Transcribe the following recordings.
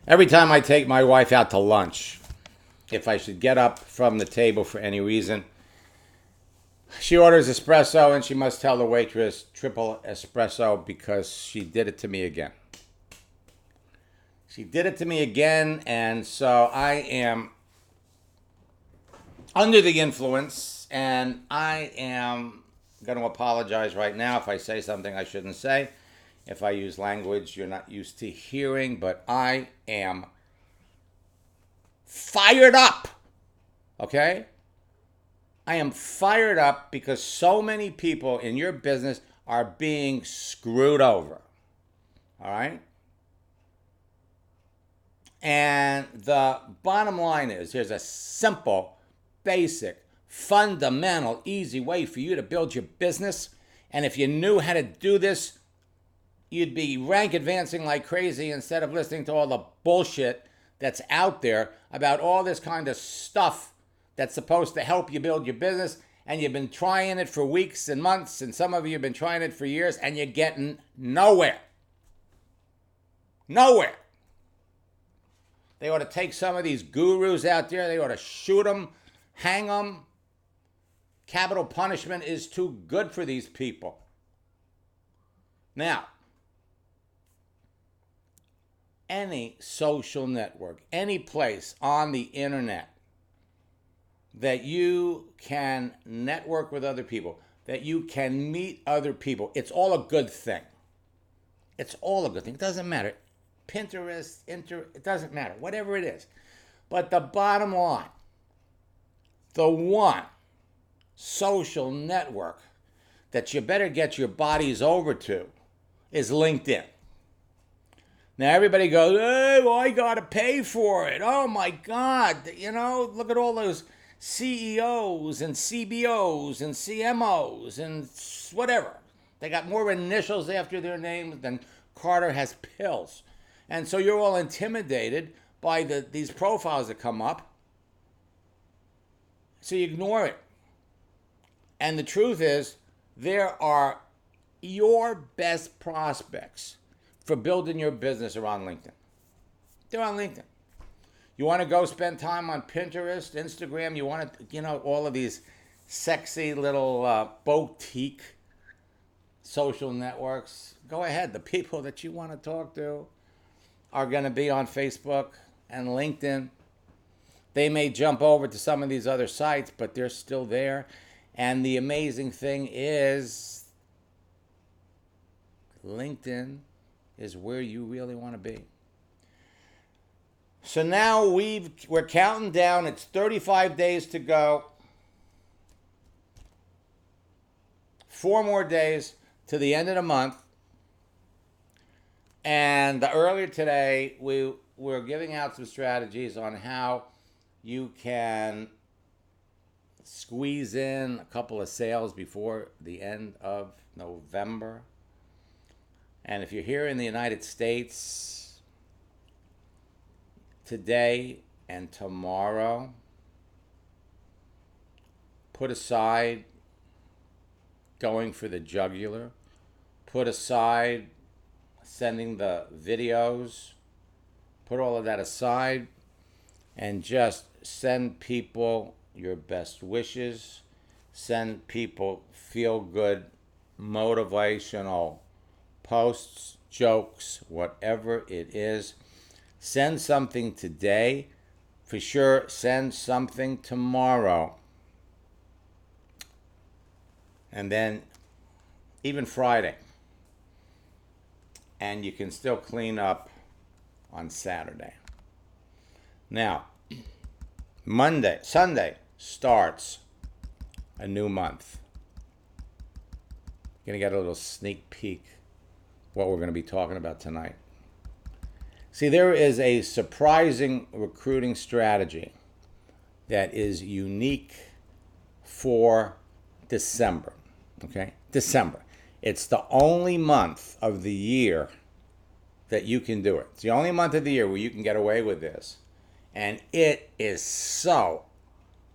Every time I take my wife out to lunch, if I should get up from the table for any reason, she orders espresso and she must tell the waitress triple espresso because she did it to me again. She did it to me again, and so I am under the influence, and I am going to apologize right now if I say something I shouldn't say, if I use language you're not used to hearing, but I am fired up, okay? I am fired up because so many people in your business are being screwed over, all right? And the bottom line is, here's a simple, basic, fundamental, easy way for you to build your business. And if you knew how to do this, you'd be rank advancing like crazy instead of listening to all the bullshit that's out there about all this kind of stuff that's supposed to help you build your business. And you've been trying it for weeks and months, and some of you have been trying it for years, and you're getting nowhere. Nowhere. They ought to take some of these gurus out there. They ought to shoot them, hang them. Capital punishment is too good for these people. Now, any social network, any place on the internet that you can network with other people, that you can meet other people, it's all a good thing. It's all a good thing. It doesn't matter. Pinterest, it doesn't matter, whatever it is. But the bottom line, the one social network that you better get your bodies over to is LinkedIn. Now everybody goes, hey, well, I got to pay for it. Oh my God, look at all those CEOs and CBOs and CMOs and whatever. They got more initials after their names than Carter has pills. And so you're all intimidated by these profiles that come up. So you ignore it. And the truth is, there are your best prospects for building your business around LinkedIn. They're on LinkedIn. You want to go spend time on Pinterest, Instagram, you want to, all of these sexy little boutique social networks, go ahead. The people that you want to talk to are going to be on Facebook and LinkedIn. They may jump over to some of these other sites, but they're still there. And the amazing thing is, LinkedIn is where you really want to be. So now we're counting down. It's 35 days to go. 4 more days to the end of the month. And earlier today, we were giving out some strategies on how you can squeeze in a couple of sales before the end of November. And if you're here in the United States, today and tomorrow, put aside going for the jugular, put aside sending the videos, put all of that aside, and just send people your best wishes, send people feel-good, motivational posts, jokes, whatever it is. Send something today. For sure, send something tomorrow. And then even Friday. And you can still clean up on Saturday. Now, Sunday starts a new month. You're going to get a little sneak peek what we're going to be talking about tonight. See, there is a surprising recruiting strategy that is unique for December. Okay? December. It's the only month of the year that you can do it. It's the only month of the year where you can get away with this. And it is so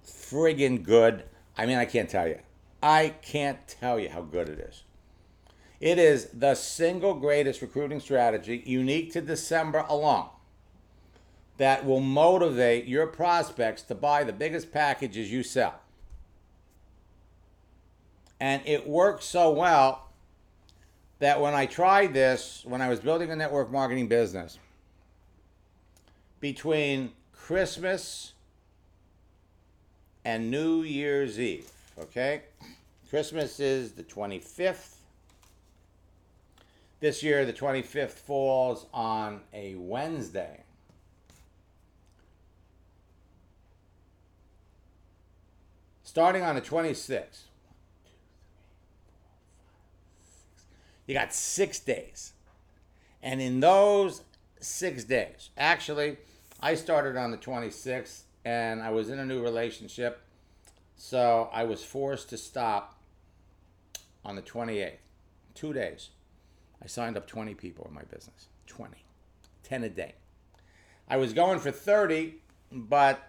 friggin' good. I mean, I can't tell you. I can't tell you how good it is. It is the single greatest recruiting strategy unique to December alone. that will motivate your prospects to buy the biggest packages you sell. And it works so well that when I tried this, when I was building a network marketing business, between Christmas and New Year's Eve, okay? Christmas is the 25th. This year, the 25th falls on a Wednesday. Starting on the 26th, you got 6 days. And in those 6 days, actually, I started on the 26th and I was in a new relationship. So I was forced to stop on the 28th. 2 days. I signed up 20 people in my business. 20. 10 a day. I was going for 30, but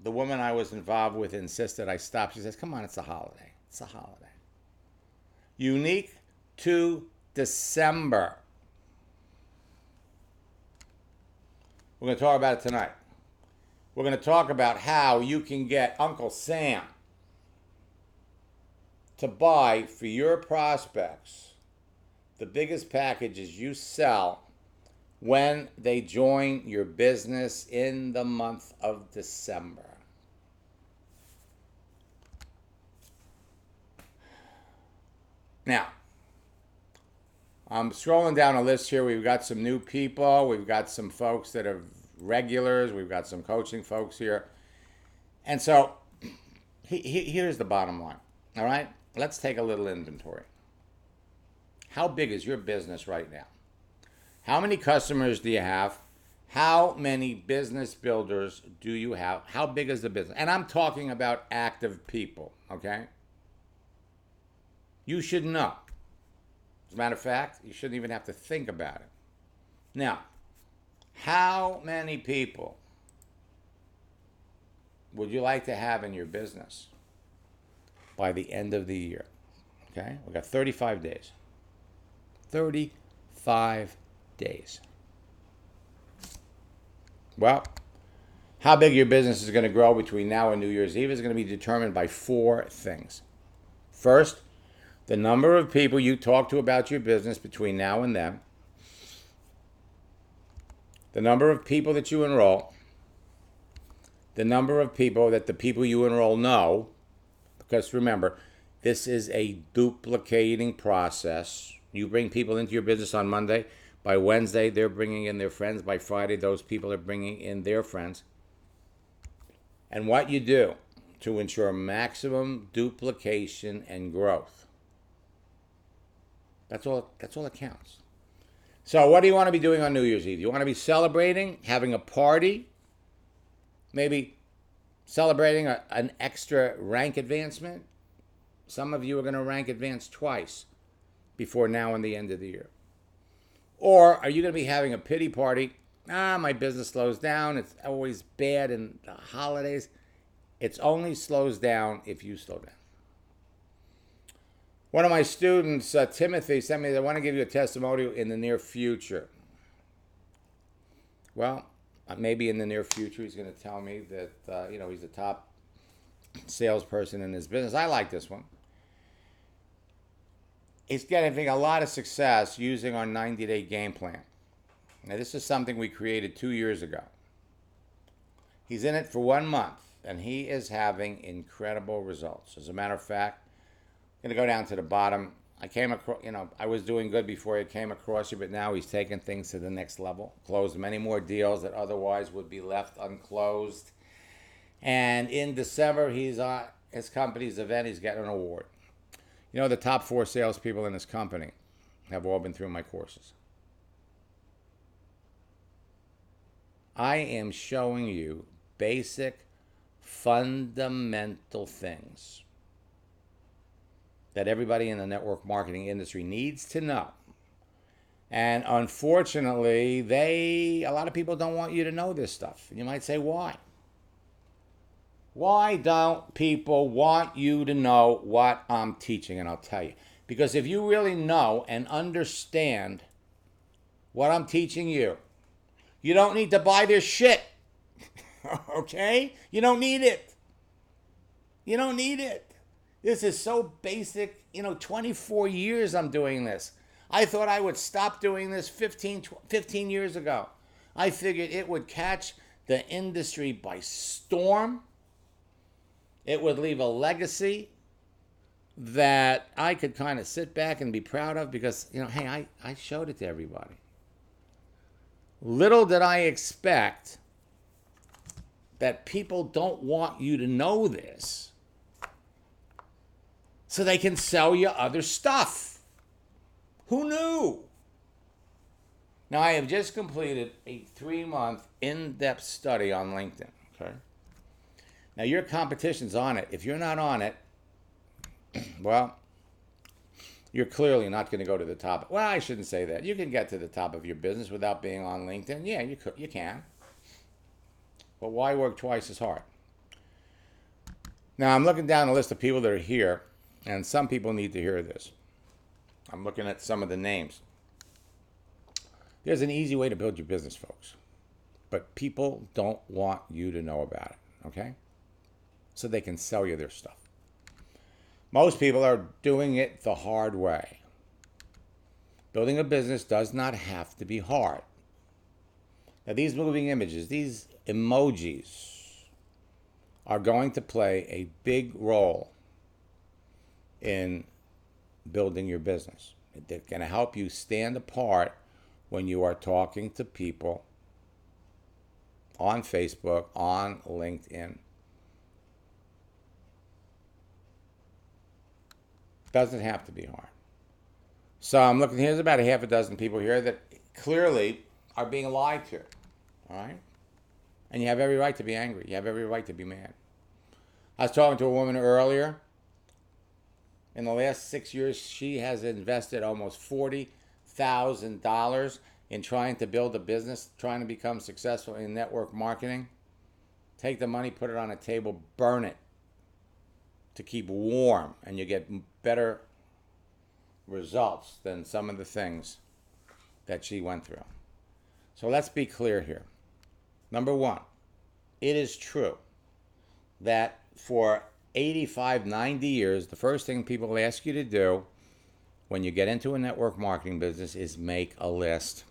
the woman I was involved with insisted I stop. She says, come on, it's a holiday. It's a holiday. Unique to December. We're going to talk about it tonight. We're going to talk about how you can get Uncle Sam to buy for your prospects the biggest packages you sell when they join your business in the month of December. Now, I'm scrolling down a list here. We've got some new people. We've got some folks that are regulars. We've got some coaching folks here. And so here's the bottom line. All right? Let's take a little inventory. How big is your business right now? How many customers do you have? How many business builders do you have? How big is the business? And I'm talking about active people, okay? You should know. As a matter of fact, you shouldn't even have to think about it. Now, how many people would you like to have in your business by the end of the year? Okay, we've got 35 days. 35 days. Well, how big your business is going to grow between now and New Year's Eve is going to be determined by 4 things. First, the number of people you talk to about your business between now and then. The number of people that you enroll. The number of people that the people you enroll know. Because remember, this is a duplicating process. You bring people into your business on Monday. By Wednesday, they're bringing in their friends. By Friday, those people are bringing in their friends. And what you do to ensure maximum duplication and growth. That's all that counts. So what do you want to be doing on New Year's Eve? You want to be celebrating, having a party, maybe celebrating an extra rank advancement. Some of you are going to rank advance twice before now and the end of the year. Or are you going to be having a pity party? My business slows down. It's always bad in the holidays. It only slows down if you slow down. One of my students, Timothy, sent me, they want to give you a testimonial in the near future. Well, maybe in the near future he's going to tell me that, he's the top salesperson in his business. I like this one. He's getting a lot of success using our 90-day game plan. Now, this is something we created 2 years ago. He's in it for 1 month, and he is having incredible results. As a matter of fact, I'm going to go down to the bottom. I came across, I was doing good before I came across you, but now he's taking things to the next level. Closed many more deals that otherwise would be left unclosed. And in December, he's on his company's event. He's getting an award. The top 4 salespeople in his company have all been through my courses. I am showing you basic, fundamental things that everybody in the network marketing industry needs to know. And unfortunately, a lot of people don't want you to know this stuff. You might say, why? Why don't people want you to know what I'm teaching? And I'll tell you. Because if you really know and understand what I'm teaching you, You don't need to buy their shit. Okay? You don't need it. You don't need it. This is so basic. 24 years I'm doing this. I thought I would stop doing this 15 years ago. I figured it would catch the industry by storm. It would leave a legacy that I could kind of sit back and be proud of because, hey, I showed it to everybody. Little did I expect that people don't want you to know this so they can sell you other stuff. Who knew? Now, I have just completed a 3-month in-depth study on LinkedIn, okay? Now, your competition's on it. If you're not on it, well, you're clearly not going to go to the top. Well, I shouldn't say that. You can get to the top of your business without being on LinkedIn. Yeah, you can. But why work twice as hard? Now, I'm looking down the list of people that are here, and some people need to hear this. I'm looking at some of the names. There's an easy way to build your business, folks. But people don't want you to know about it, okay? So they can sell you their stuff. Most people are doing it the hard way. Building a business does not have to be hard. Now, these moving images, these emojis, are going to play a big role in building your business. They're going to help you stand apart when you are talking to people on Facebook, on LinkedIn. Doesn't have to be hard. So I'm looking, here's about a half a dozen people here that clearly are being lied to. All right? And you have every right to be angry. You have every right to be mad. I was talking to a woman earlier. In the last 6 years, she has invested almost $40,000 in trying to build a business, trying to become successful in network marketing. Take the money, put it on a table, burn it to keep warm, and you get better results than some of the things that she went through. So let's be clear here. Number one, it is true that for 85, 90 years, the first thing people ask you to do when you get into a network marketing business is make a list.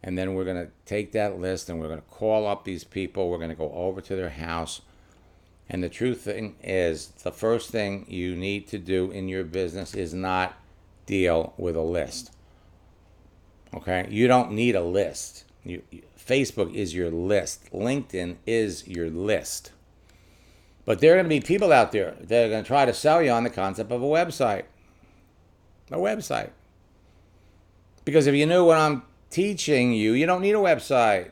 And then we're going to take that list and we're going to call up these people. We're going to go over to their house. And the true thing is, the first thing you need to do in your business is not deal with a list. Okay? You don't need a list. Facebook is your list. LinkedIn is your list. But there are going to be people out there that are going to try to sell you on the concept of a website. A website. Because if you knew what I'm teaching you, you don't need a website.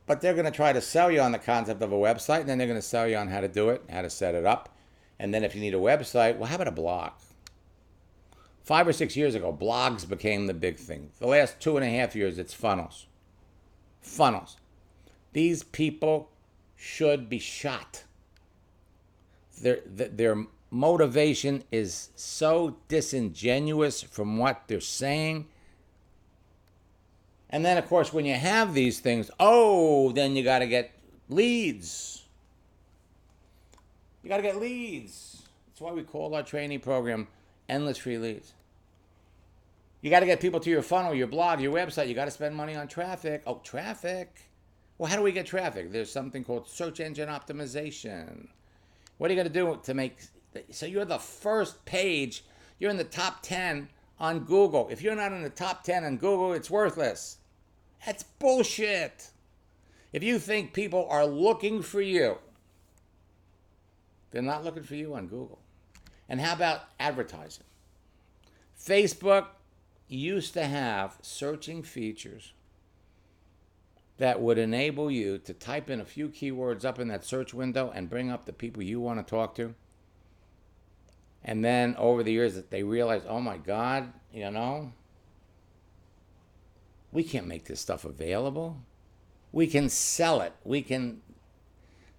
But they're going to try to sell you on the concept of a website, and then they're going to sell you on how to do it, how to set it up. And then if you need a website, well, how about a blog? 5 or 6 years ago, blogs became the big thing. The last 2.5 years, it's funnels. Funnels. These people should be shot. Their motivation is so disingenuous from what they're saying. And then, of course, when you have these things, then you got to get leads. You got to get leads. That's why we call our training program Endless Free Leads. You got to get people to your funnel, your blog, your website. You got to spend money on traffic. Oh, traffic. Well, how do we get traffic? There's something called search engine optimization. What are you going to do to make... So you're the first page. You're in the top 10 on Google. If you're not in the top 10 on Google, it's worthless. That's bullshit. If you think people are looking for you, they're not looking for you on Google. And how about advertising? Facebook used to have searching features that would enable you to type in a few keywords up in that search window and bring up the people you want to talk to. And then over the years, they realized, oh my God, we can't make this stuff available. We can sell it.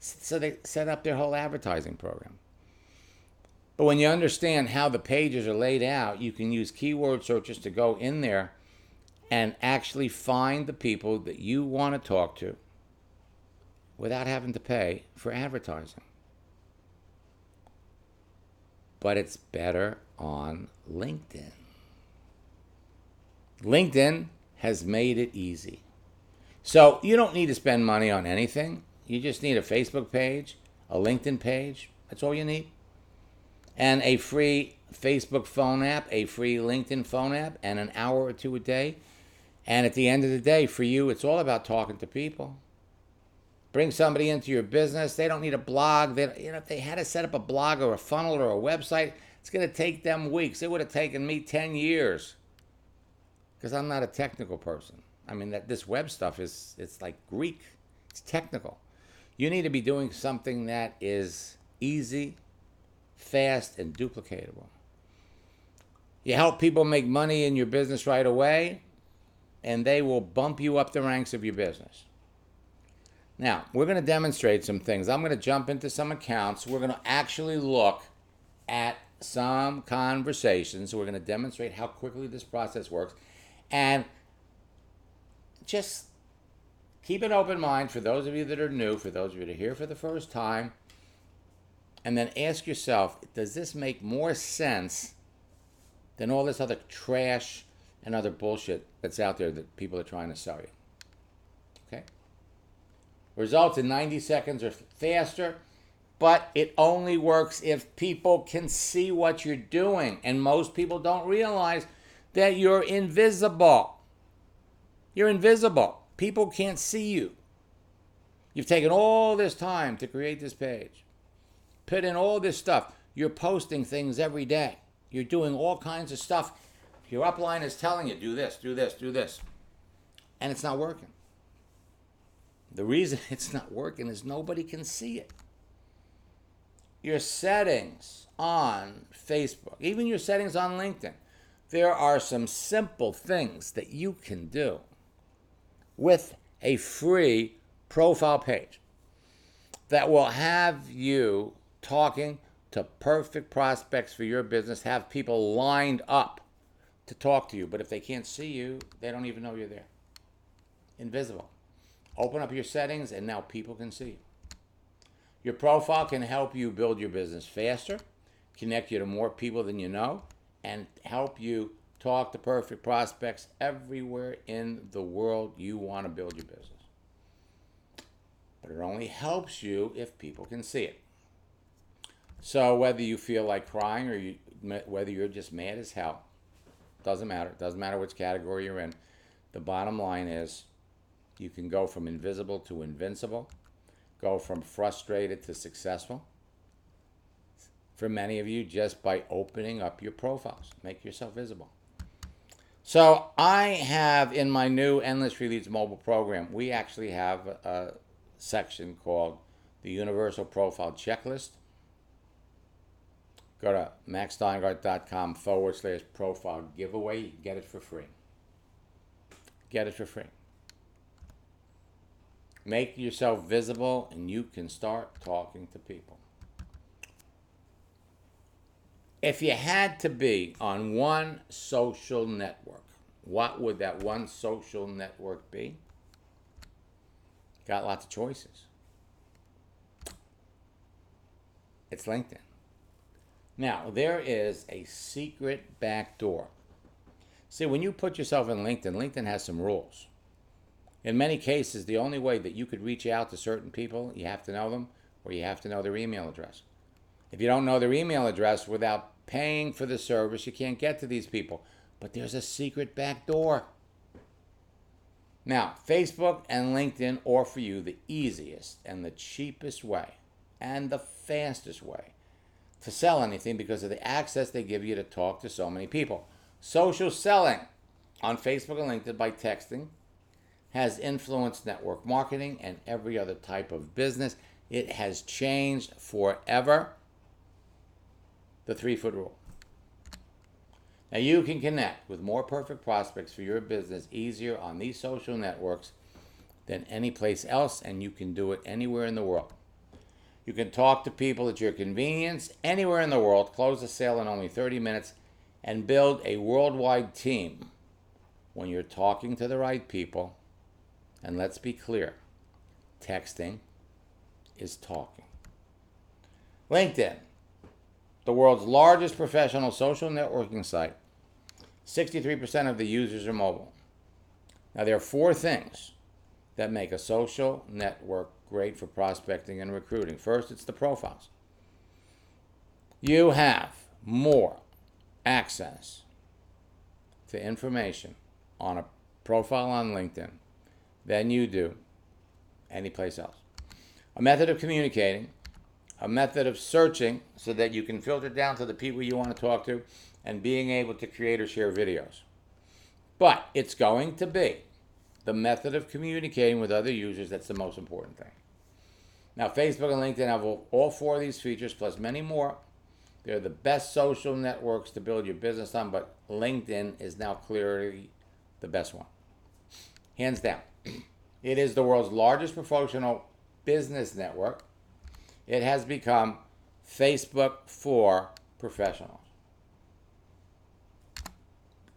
So they set up their whole advertising program. But when you understand how the pages are laid out, you can use keyword searches to go in there and actually find the people that you want to talk to without having to pay for advertising. But it's better on LinkedIn. LinkedIn has made it easy. So you don't need to spend money on anything. You just need a Facebook page, a LinkedIn page. That's all you need. And a free Facebook phone app, a free LinkedIn phone app, and an hour or two a day. And at the end of the day, for you, it's all about talking to people. Bring somebody into your business. They don't need a blog. If they had to set up a blog or a funnel or a website, it's going to take them weeks. It would have taken me 10 years because I'm not a technical person. I mean, this web stuff it's like Greek. It's technical. You need to be doing something that is easy, fast, and duplicatable. You help people make money in your business right away, and they will bump you up the ranks of your business. Now, we're going to demonstrate some things. I'm going to jump into some accounts. We're going to actually look at some conversations. We're going to demonstrate how quickly this process works. And just keep an open mind for those of you that are new, for those of you that are here for the first time. And then ask yourself, does this make more sense than all this other trash and other bullshit that's out there that people are trying to sell you? Okay? Results in 90 seconds or faster, but it only works if people can see what you're doing. And most people don't realize that you're invisible. You're invisible. People can't see you. You've taken all this time to create this page. Put in all this stuff. You're posting things every day. You're doing all kinds of stuff. Your upline is telling you, do this, do this, do this. And it's not working. The reason it's not working is nobody can see it. Your settings on Facebook, even your settings on LinkedIn, there are some simple things that you can do with a free profile page that will have you talking to perfect prospects for your business, have people lined up to talk to you. But if they can't see you, they don't even know you're there. Invisible. Open up your settings and now people can see you. Your profile can help you build your business faster, connect you to more people than you know, and help you talk to perfect prospects everywhere in the world you want to build your business. But it only helps you if people can see it. So whether you feel like crying or whether you're just mad as hell, doesn't matter. It doesn't matter which category you're in. The bottom line is you can go from invisible to invincible, go from frustrated to successful. For many of you, just by opening up your profiles, make yourself visible. So I have in my new Endless Free Leads mobile program, we actually have a section called the Universal Profile Checklist. Go to maxsteingart.com/profile giveaway. You can get it for free. Get it for free. Make yourself visible and you can start talking to people. If you had to be on one social network, what would that one social network be? Got lots of choices. It's LinkedIn. Now, there is a secret back door. See, when you put yourself in LinkedIn, LinkedIn has some rules. In many cases, the only way that you could reach out to certain people, you have to know them or you have to know their email address. If you don't know their email address, without paying for the service, you can't get to these people. But there's a secret back door. Now, Facebook and LinkedIn offer you the easiest and the cheapest way and the fastest way to sell anything because of the access they give you to talk to so many people. Social selling on Facebook and LinkedIn by texting has influenced network marketing and every other type of business. It has changed forever. The 3-foot rule. Now you can connect with more perfect prospects for your business easier on these social networks than any place else, and you can do it anywhere in the world. You can talk to people at your convenience anywhere in the world, close a sale in only 30 minutes, and build a worldwide team when you're talking to the right people. And let's be clear, texting is talking. LinkedIn, the world's largest professional social networking site. 63% of the users are mobile. Now, there are 4 things that make a social network great for prospecting and recruiting. First, it's the profiles. You have more access to information on a profile on LinkedIn than you do anyplace else. A method of communicating, a method of searching so that you can filter down to the people you want to talk to, and being able to create or share videos. But it's going to be the method of communicating with other users that's the most important thing. Now, Facebook and LinkedIn have all 4 of these features, plus many more. They're the best social networks to build your business on, but LinkedIn is now clearly the best one. Hands down. It is the world's largest professional business network. It has become Facebook for professionals.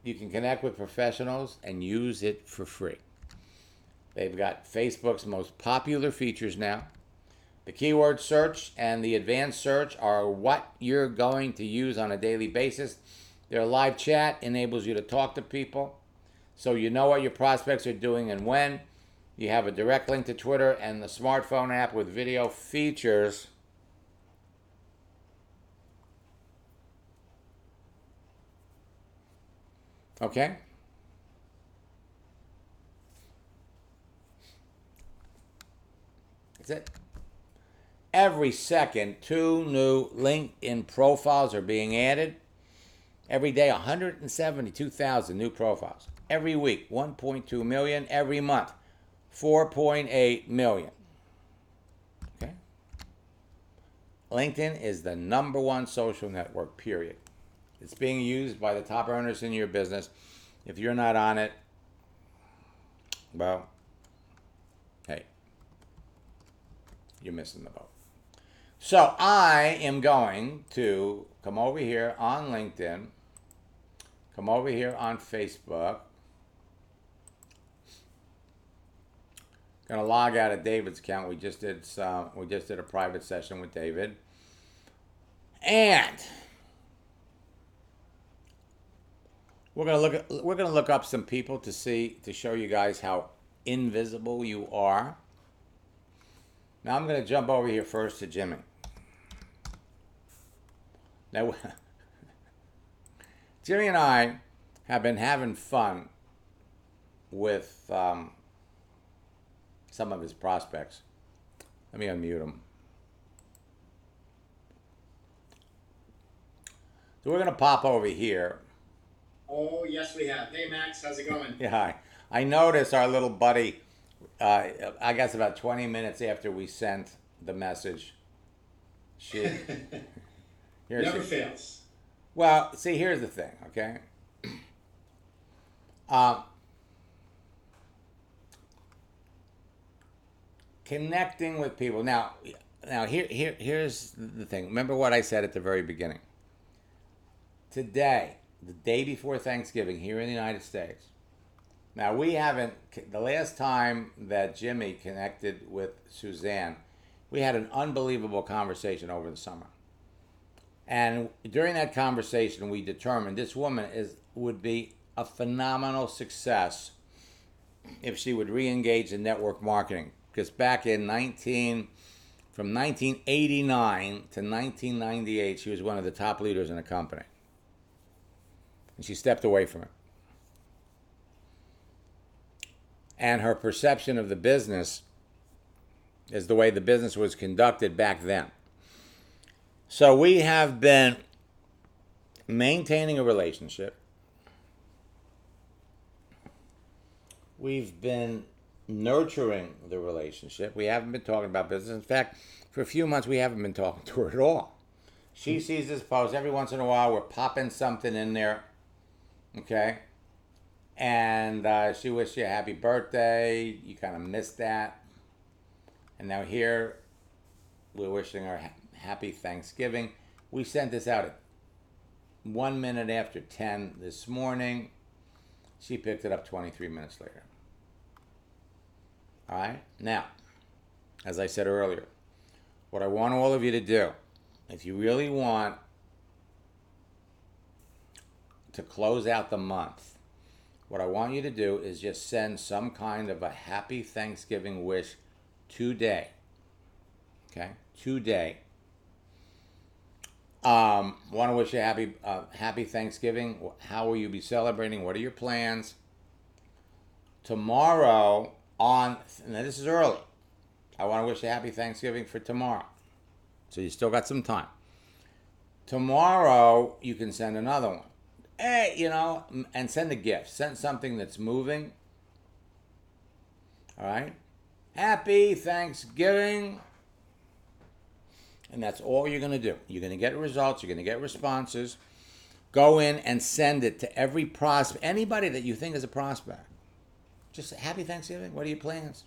You can connect with professionals and use it for free. They've got Facebook's most popular features now. The keyword search and the advanced search are what you're going to use on a daily basis. Their live chat enables you to talk to people so you know what your prospects are doing and when. You have a direct link to Twitter and the smartphone app with video features. Okay? That's it. Every second, 2 new LinkedIn profiles are being added. Every day, 172,000 new profiles. Every week, 1.2 million. Every month, 4.8 million. Okay? LinkedIn is the #1 social network, period. It's being used by the top earners in your business. If you're not on it, well, hey, you're missing the boat. So I am going to come over here on LinkedIn, come over here on Facebook. Going to log out of David's account. We just did a private session with David. And we're gonna look up some people to show you guys how invisible you are. Now I'm gonna jump over here first to Jimmy. Now, Jimmy and I have been having fun with some of his prospects. Let me unmute him. So we're gonna pop over here. Oh, yes, we have. Hey, Max, how's it going? Yeah, hi. I noticed our little buddy, I guess about 20 minutes after we sent the message, Never fails. Well, see, here's the thing, okay? Connecting with people. Now, here's the thing. Remember what I said at the very beginning. Today, the day before Thanksgiving here in the United States. Now, the last time that Jimmy connected with Suzanne, we had an unbelievable conversation over the summer. And during that conversation, we determined this woman would be a phenomenal success if she would re-engage in network marketing. Because back in from 1989 to 1998, she was one of the top leaders in the company. And she stepped away from it. And her perception of the business is the way the business was conducted back then. So we have been maintaining a relationship. We've been nurturing the relationship. We haven't been talking about business. In fact, for a few months, we haven't been talking to her at all. She sees this post. Every once in a while, we're popping something in there. Okay? And she wished you a happy birthday. You kind of missed that. And now here, we're wishing her happy Thanksgiving. We sent this out at 1 minute after 10 this morning. She picked it up 23 minutes later. All right? Now, as I said earlier, what I want all of you to do, if you really want to close out the month, what I want you to do is just send some kind of a happy Thanksgiving wish today. Okay? Today. Want to wish you a happy Thanksgiving. How will you be celebrating? What are your plans? Tomorrow now this is early. I want to wish you a happy Thanksgiving for tomorrow. So you still got some time. Tomorrow you can send another one. Hey, and send a gift. Send something that's moving. All right? Happy Thanksgiving. And that's all you're going to do. You're going to get results. You're going to get responses. Go in and send it to every prospect, anybody that you think is a prospect. Just happy Thanksgiving. What are your plans?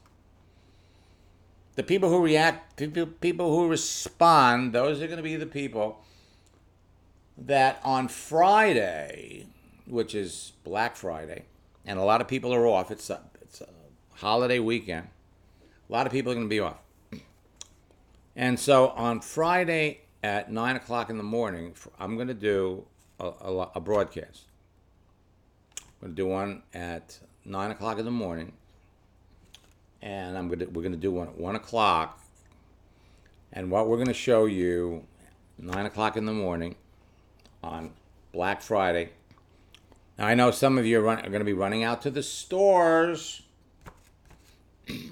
The people who react, people who respond, those are going to be the people that on Friday, which is Black Friday, and a lot of people are off. It's a holiday weekend. A lot of people are going to be off. And so on Friday at 9 o'clock in the morning, I'm going to do a broadcast. I'm going to do one at 9 o'clock in the morning, and we're going to do one at 1 o'clock. And what we're going to show you 9 o'clock in the morning on Black Friday. Now I know some of you are going to be running out to the stores,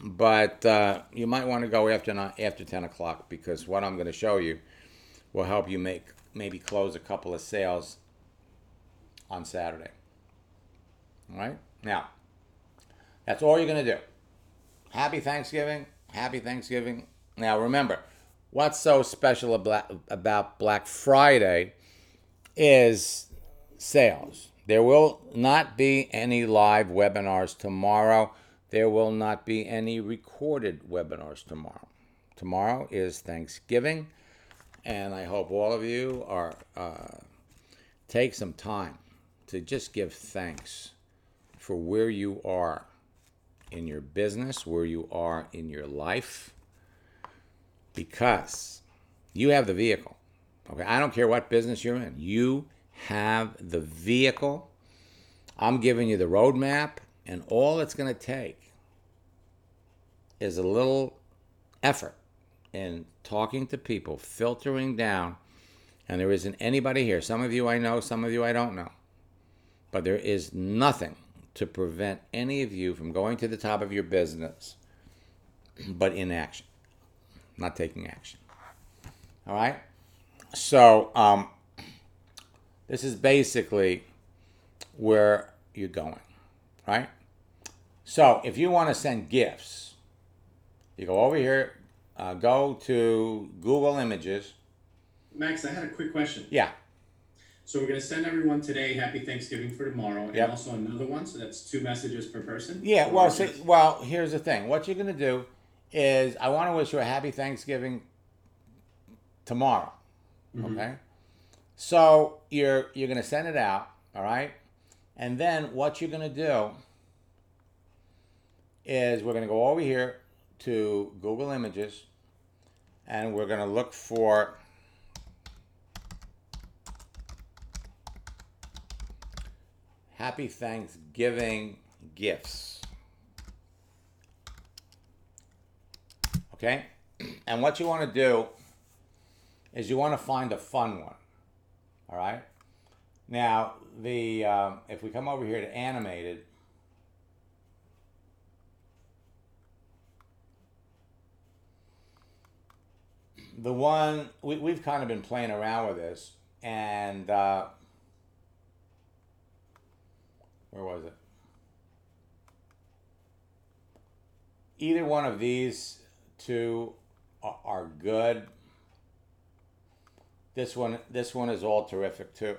but you might want to go after 10 o'clock, because what I'm going to show you will help you maybe close a couple of sales on Saturday. All right? Now, that's all you're going to do. Happy Thanksgiving. Happy Thanksgiving. Now, remember, what's so special about Black Friday is sales. There will not be any live webinars tomorrow. There will not be any recorded webinars tomorrow. Tomorrow is Thanksgiving, and I hope all of you take some time to just give thanks for where you are in your business, where you are in your life, because you have the vehicle. Okay, I don't care what business you're in. You have the vehicle. I'm giving you the roadmap, and all it's going to take is a little effort in talking to people, filtering down, and there isn't anybody here. Some of you I know, some of you I don't know. But there is nothing to prevent any of you from going to the top of your business but inaction, not taking action. All right? So this is basically where you're going, right? So if you want to send gifts, you go over here, go to Google Images. Max, I had a quick question. Yeah. So we're going to send everyone today happy Thanksgiving for tomorrow, and also another one, so that's 2 messages per person? Yeah, well, here's the thing. What you're going to do is, I want to wish you a happy Thanksgiving tomorrow, okay? So you're going to send it out, all right? And then what you're going to do is we're going to go over here to Google Images, and we're going to look for Happy Thanksgiving gifts. Okay? And what you want to do is you want to find a fun one. All right? Now, if we come over here to animated, the one, we've kind of been playing around with this, and where was it? Either one of these two are good. This one is all terrific too.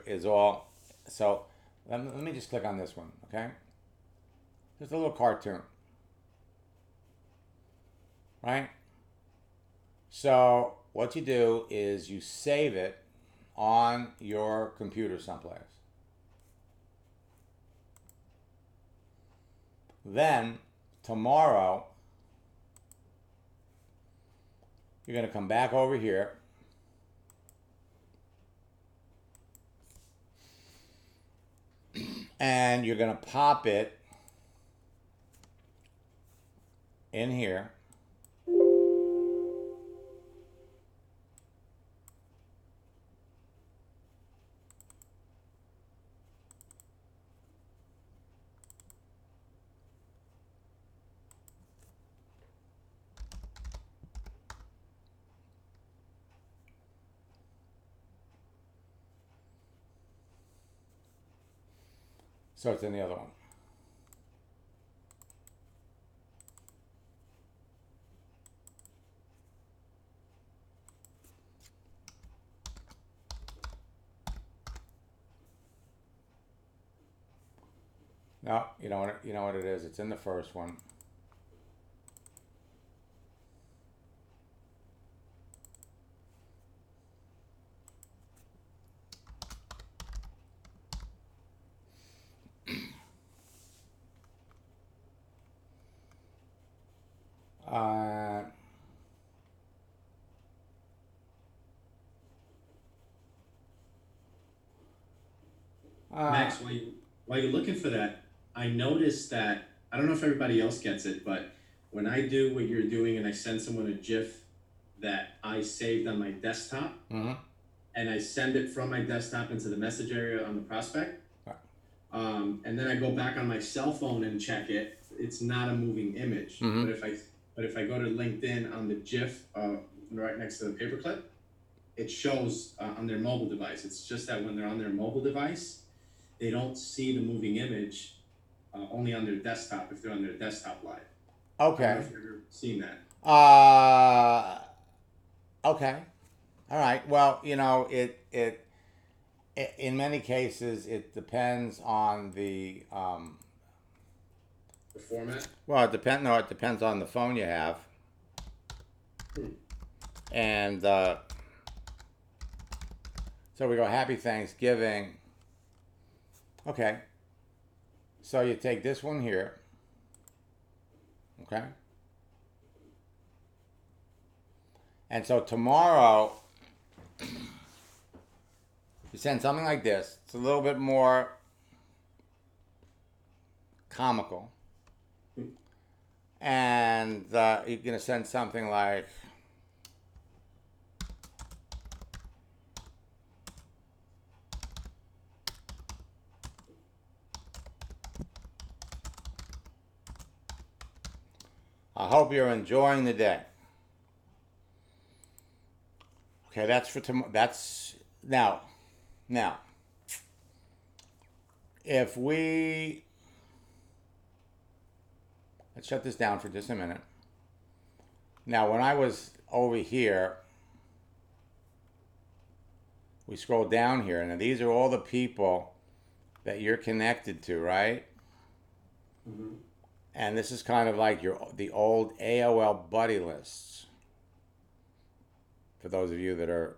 So let me just click on this one, okay? Just a little cartoon, right? So what you do is you save it on your computer someplace. Then tomorrow, you're going to come back over here. And you're going to pop it in here. So it's in the other one. No, you know what it is. It's in the first one. Max, while you're looking for that, I noticed that, I don't know if everybody else gets it, but when I do what you're doing and I send someone a GIF that I saved on my desktop, and I send it from my desktop into the message area on the prospect, and then I go back on my cell phone and check it, it's not a moving image. But if I go to LinkedIn on the GIF right next to the paperclip, it shows on their mobile device. It's just that when they're on their mobile device, they don't see the moving image only on their desktop if they're on their desktop live. Okay. I don't know if you've ever seen that. Okay. All right. Well, it in many cases it depends on the format. Well, it depends on the phone you have. And so we go Happy Thanksgiving. Okay. So you take this one here. Okay. And so tomorrow, you send something like this. It's a little bit more comical. And you're going to send something like, I hope you're enjoying the day. Okay, that's for tomorrow. That's now, if we, let's shut this down for just a minute. Now, when I was over here, we scroll down here, and these are all the people that you're connected to, right? Mm-hmm. And this is kind of like the old AOL buddy lists. For those of you that are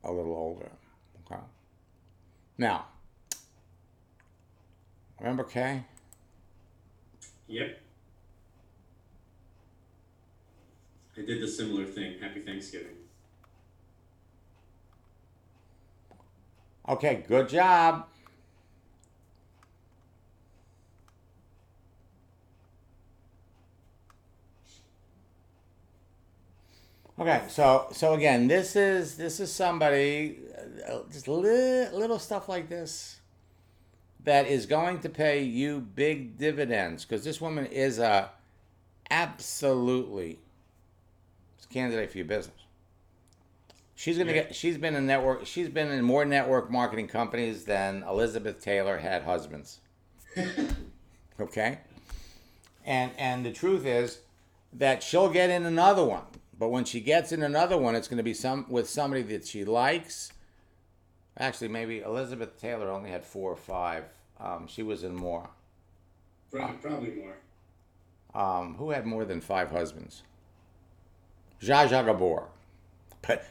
a little older. Okay. Now, remember Kay? Yep. I did the similar thing. Happy Thanksgiving. Okay, good job. Okay, so again, this is somebody, just little stuff like this that is going to pay you big dividends, because this woman is a absolutely candidate for your business. She's gonna get. She's been in more network marketing companies than Elizabeth Taylor had husbands. Okay, and the truth is that she'll get in another one. But when she gets in another one, it's going to be with somebody that she likes. Actually, maybe Elizabeth Taylor only had 4 or 5. She was in more. Probably more. Who had more than 5 husbands? Zsa Zsa Gabor. But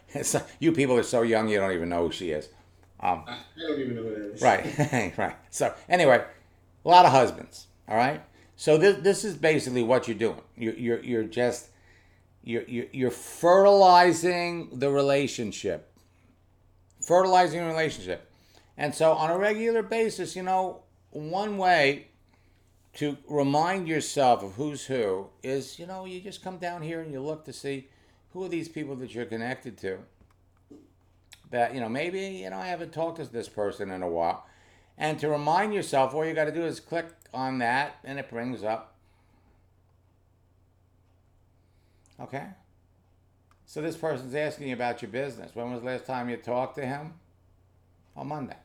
you people are so young, you don't even know who she is. I don't even know what that is. Right, right. So anyway, a lot of husbands. All right. So this is basically what you're doing. You're just you're fertilizing the relationship, and so on a regular basis, one way to remind yourself of who's who is, you just come down here and you look to see who are these people that you're connected to. That, maybe, I haven't talked to this person in a while. And to remind yourself, all you got to do is click on that and it brings up. Okay? So this person's asking you about your business. When was the last time you talked to him? On Monday.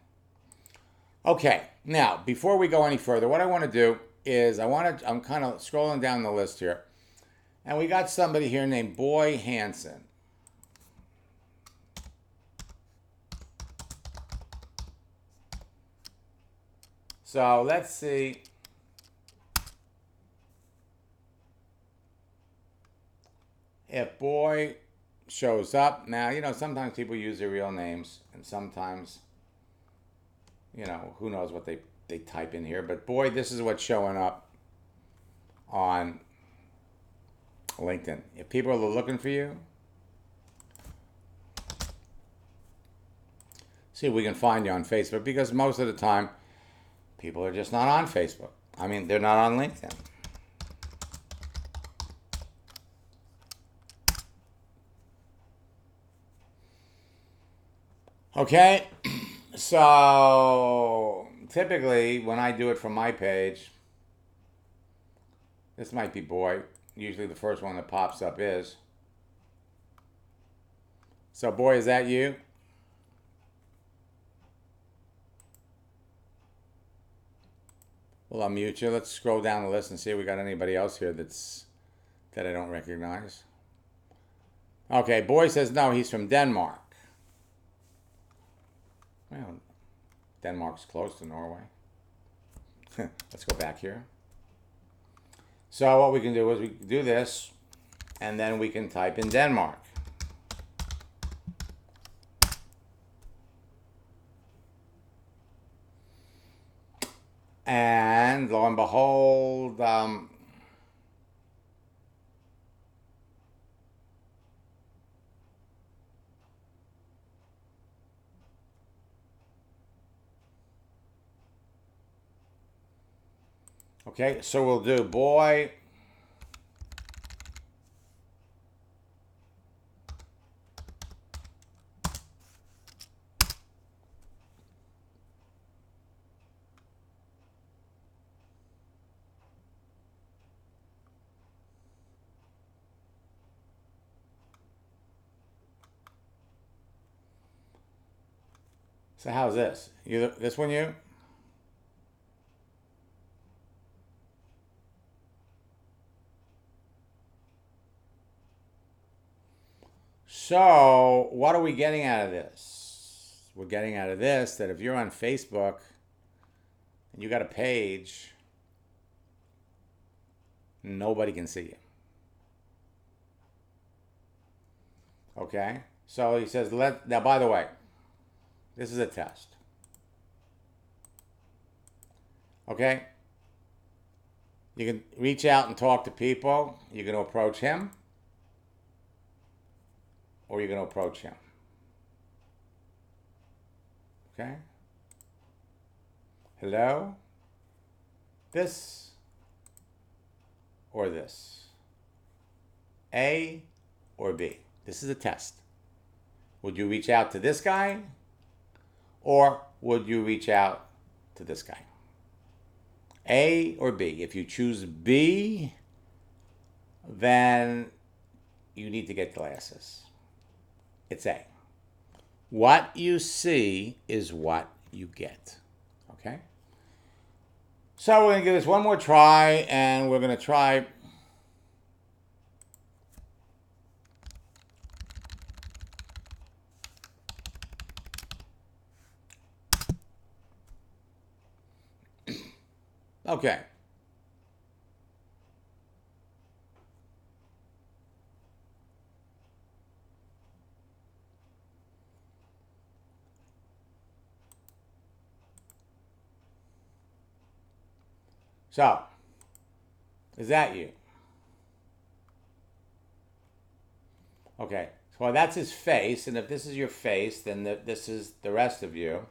Okay, now, before we go any further, what I want to do is I'm kind of scrolling down the list here. And we got somebody here named Boy Hansen. So let's see. If Boy shows up. Now, sometimes people use their real names, and sometimes, who knows what they type in here. But Boy, this is what's showing up on LinkedIn. If people are looking for you, see if we can find you on Facebook, because most of the time, people are just not on Facebook. I mean, they're not on LinkedIn. Okay, so typically when I do it from my page, this might be Boy. Usually the first one that pops up is. So Boy, is that you? We'll unmute you. Let's scroll down the list and see if we got anybody else here that I don't recognize. Okay, Boy says no, he's from Denmark. Well, Denmark's close to Norway. Let's go back here. So what we can do is we can do this, and then we can type in Denmark. And lo and behold, okay, so we'll do Boy. So how's this? This one you? So what are we getting out of this? We're getting out of this that if you're on Facebook and you got a page, nobody can see you. Okay? So he says, now by the way, this is a test. Okay? You can reach out and talk to people. You're going to approach him, or you're going to approach him. Okay? Hello? This or this? A or B? This is a test. Would you reach out to this guy, or would you reach out to this guy? A or B? If you choose B, then you need to get glasses. It's A. What you see is what you get. Okay? So we're going to give this one more try, and we're going to try. Okay. So, is that you? Okay, so that's his face, and if this is your face, then this is the rest of you.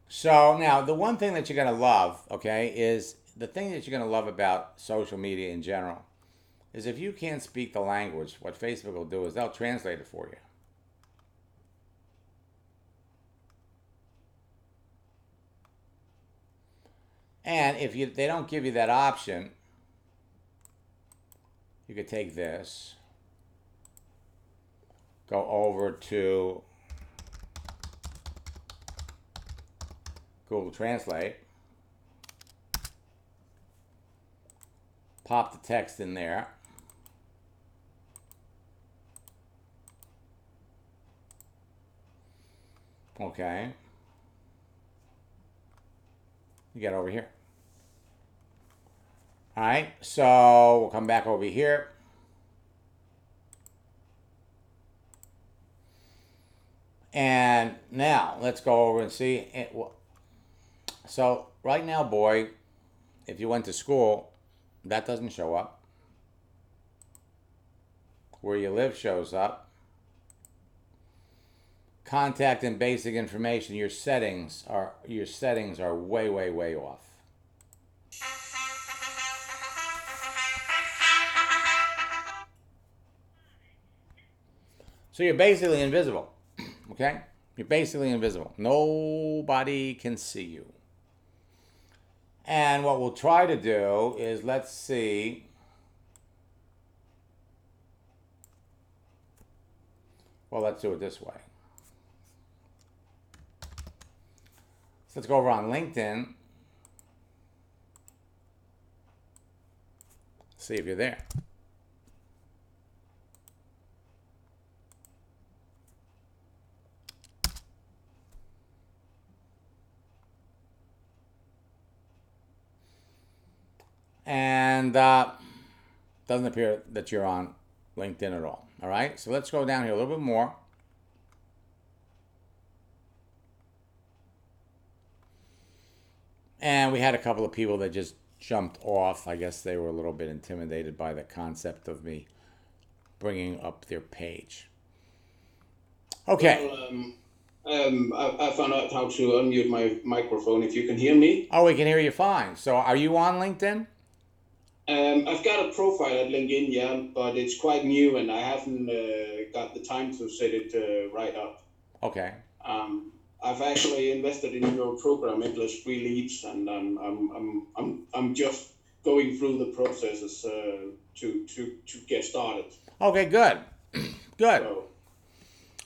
So now, the one thing that you're going to love, okay, is the thing that you're going to love about social media in general is if you can't speak the language, what Facebook will do is they'll translate it for you. And if they don't give you that option, you could take this, go over to Google Translate, pop the text in there, okay, you get over here. All right, so we'll come back over here. And now let's go over and see it. So right now, boy, if you went to school, that doesn't show up. Where you live shows up. Contact and basic information. Your settings are way, way, way off. So you're basically invisible. Okay? You're basically invisible. Nobody can see you. And what we'll try to do is, let's see. Well, let's do it this way. So let's go over on LinkedIn. See if you're there. And doesn't appear that you're on LinkedIn at all. All right, so let's go down here a little bit more. And we had a couple of people that just jumped off. I guess they were a little bit intimidated by the concept of me bringing up their page. Okay. Well, I found out how to unmute my microphone, if you can hear me. Oh, we can hear you fine. So are you on LinkedIn? I've got a profile at LinkedIn, yeah, but it's quite new and I haven't got the time to set it right up. Okay. I've actually invested in your program, Endless Free Leads, and I'm just going through the processes to get started. Okay, good. Good. So,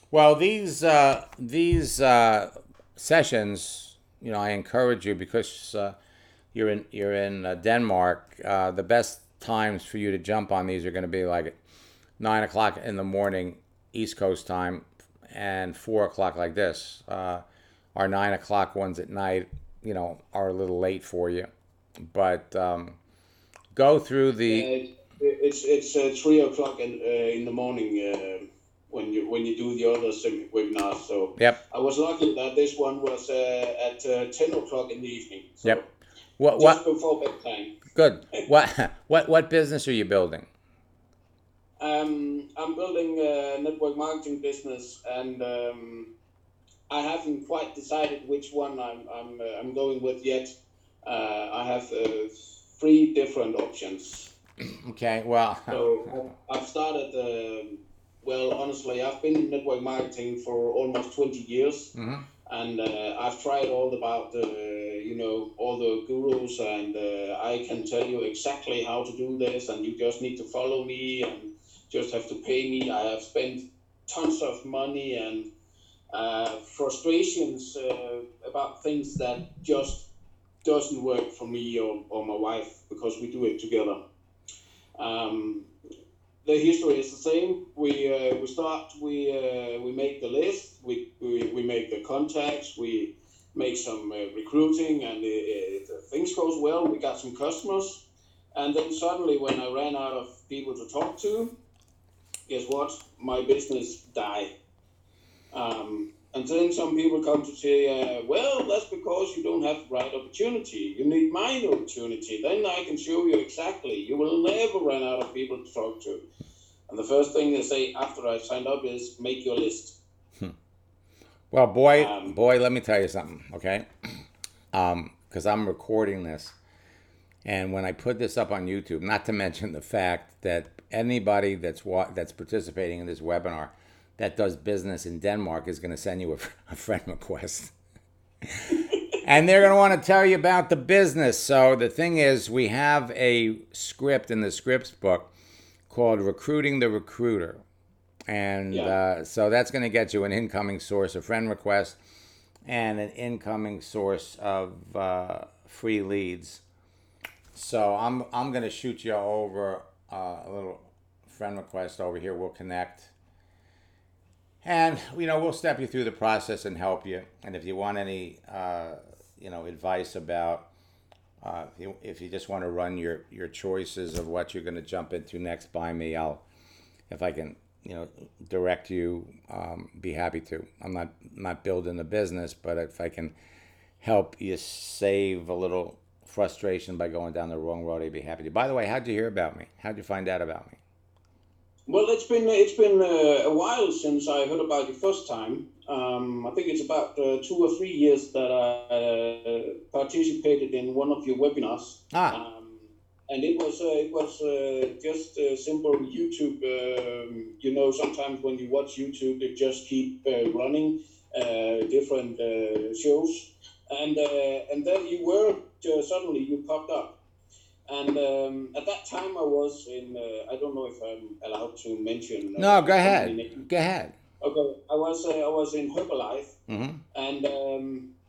well, these sessions, you know, I encourage you because you're in Denmark. The best times for you to jump on these are going to be like at 9 o'clock in the morning, East Coast time, and 4 o'clock like this. Our 9 o'clock ones at night, you know, are a little late for you, but go through the. It's 3 o'clock in the morning when you do the other webinars. So Yep. I was lucky that this one was at 10 o'clock in the evening. So Yep. What just before bedtime. Good. What business are you building? I'm building a network marketing business, and I haven't quite decided which one I'm going with yet. I have 3 different options. Okay. Well. So I've started. Well, honestly, I've been in network marketing for almost 20 years, Mm-hmm. and I've tried all about all the gurus, and I can tell you exactly how to do this, and you just need to follow me and just have to pay me. I have spent tons of money and frustrations about things that just doesn't work for me or my wife, because we do it together. The history is the same. We start. We make the list. We make the contacts. We make some recruiting, and things goes well. We got some customers, and then suddenly, when I ran out of people to talk to, guess what? My business died. And then some people come to say, well, that's because you don't have the right opportunity. You need my opportunity. Then I can show you exactly. You will never run out of people to talk to. And the first thing they say after I signed up is, make your list. Well, boy, let me tell you something, okay? Because I'm recording this. And when I put this up on YouTube, not to mention the fact that anybody that's participating in this webinar that does business in Denmark is going to send you a friend request. And they're going to want to tell you about the business. So the thing is, we have a script in the scripts book called Recruiting the Recruiter. And so that's going to get you an incoming source of friend requests and an incoming source of free leads. So I'm going to shoot you over a little friend request over here. We'll connect. And, we'll step you through the process and help you. And if you want any, advice about, if you just want to run your choices of what you're going to jump into next by me, if I can, direct you, be happy to. I'm not building the business, but if I can help you save a little frustration by going down the wrong road, I'd be happy to. By the way, how'd you hear about me? How'd you find out about me? Well, it's been a while since I heard about you first time. I think it's about 2 or 3 years that I participated in one of your webinars. And it was just a simple YouTube. Sometimes when you watch YouTube, it just keep running different shows, and then you were suddenly you popped up. And at that time, I was in. I don't know if I'm allowed to mention. No, go ahead. Go ahead. Okay, I was in Herbalife, and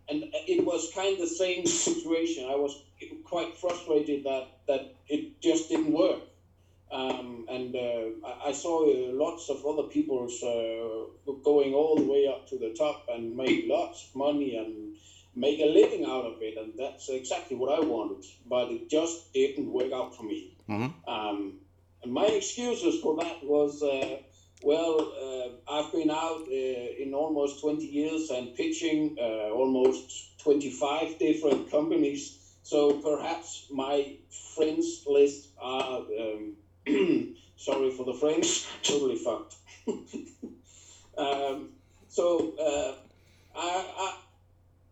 it was kind of the same situation. I was quite frustrated that it just didn't work, and I saw lots of other people going all the way up to the top and make lots of money and make a living out of it, and that's exactly what I wanted, but it just didn't work out for me. And my excuses for that was, I've been out in almost 20 years and pitching almost 25 different companies, so perhaps my friends list are, sorry for the French, totally fucked.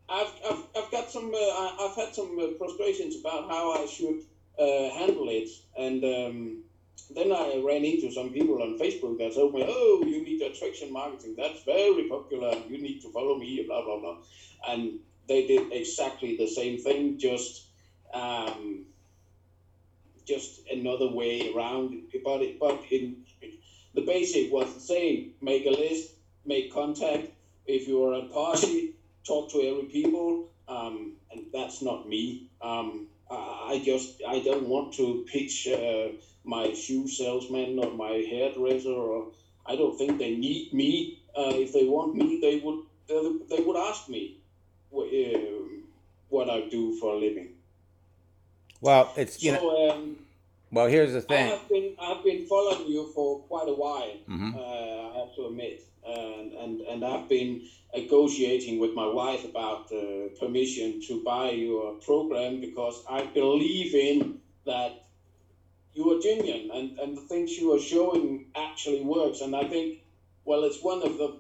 I've got some. I've had some frustrations about how I should handle it, and then I ran into some people on Facebook that told me, "Oh, you need attraction marketing. That's very popular. You need to follow me." Blah blah blah, and they did exactly the same thing, just another way around. But the basic was the same: make a list, make contact. If you are a party, talk to every people, and that's not me. I don't want to pitch my shoe salesman or my hairdresser, or I don't think they need me. If they want me, they would ask me what I do for a living. Well, it's well, here's the thing. I've been following you for quite a while. I have to admit, and I've been negotiating with my wife about permission to buy your program because I believe in that you are genuine and the things you are showing actually works. And I think, well, it's one of the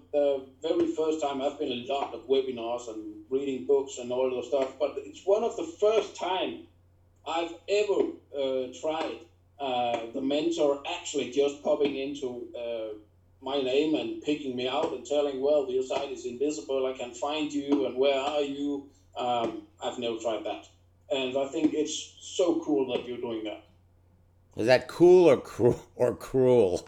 very first time I've been in a lot of webinars and reading books and all the stuff, but it's one of the first time I've ever tried the mentor actually just popping into my name and picking me out and telling, well, your site is invisible, I can find you, and where are you? I've never tried that. And I think it's so cool that you're doing that. Is that cool or cruel?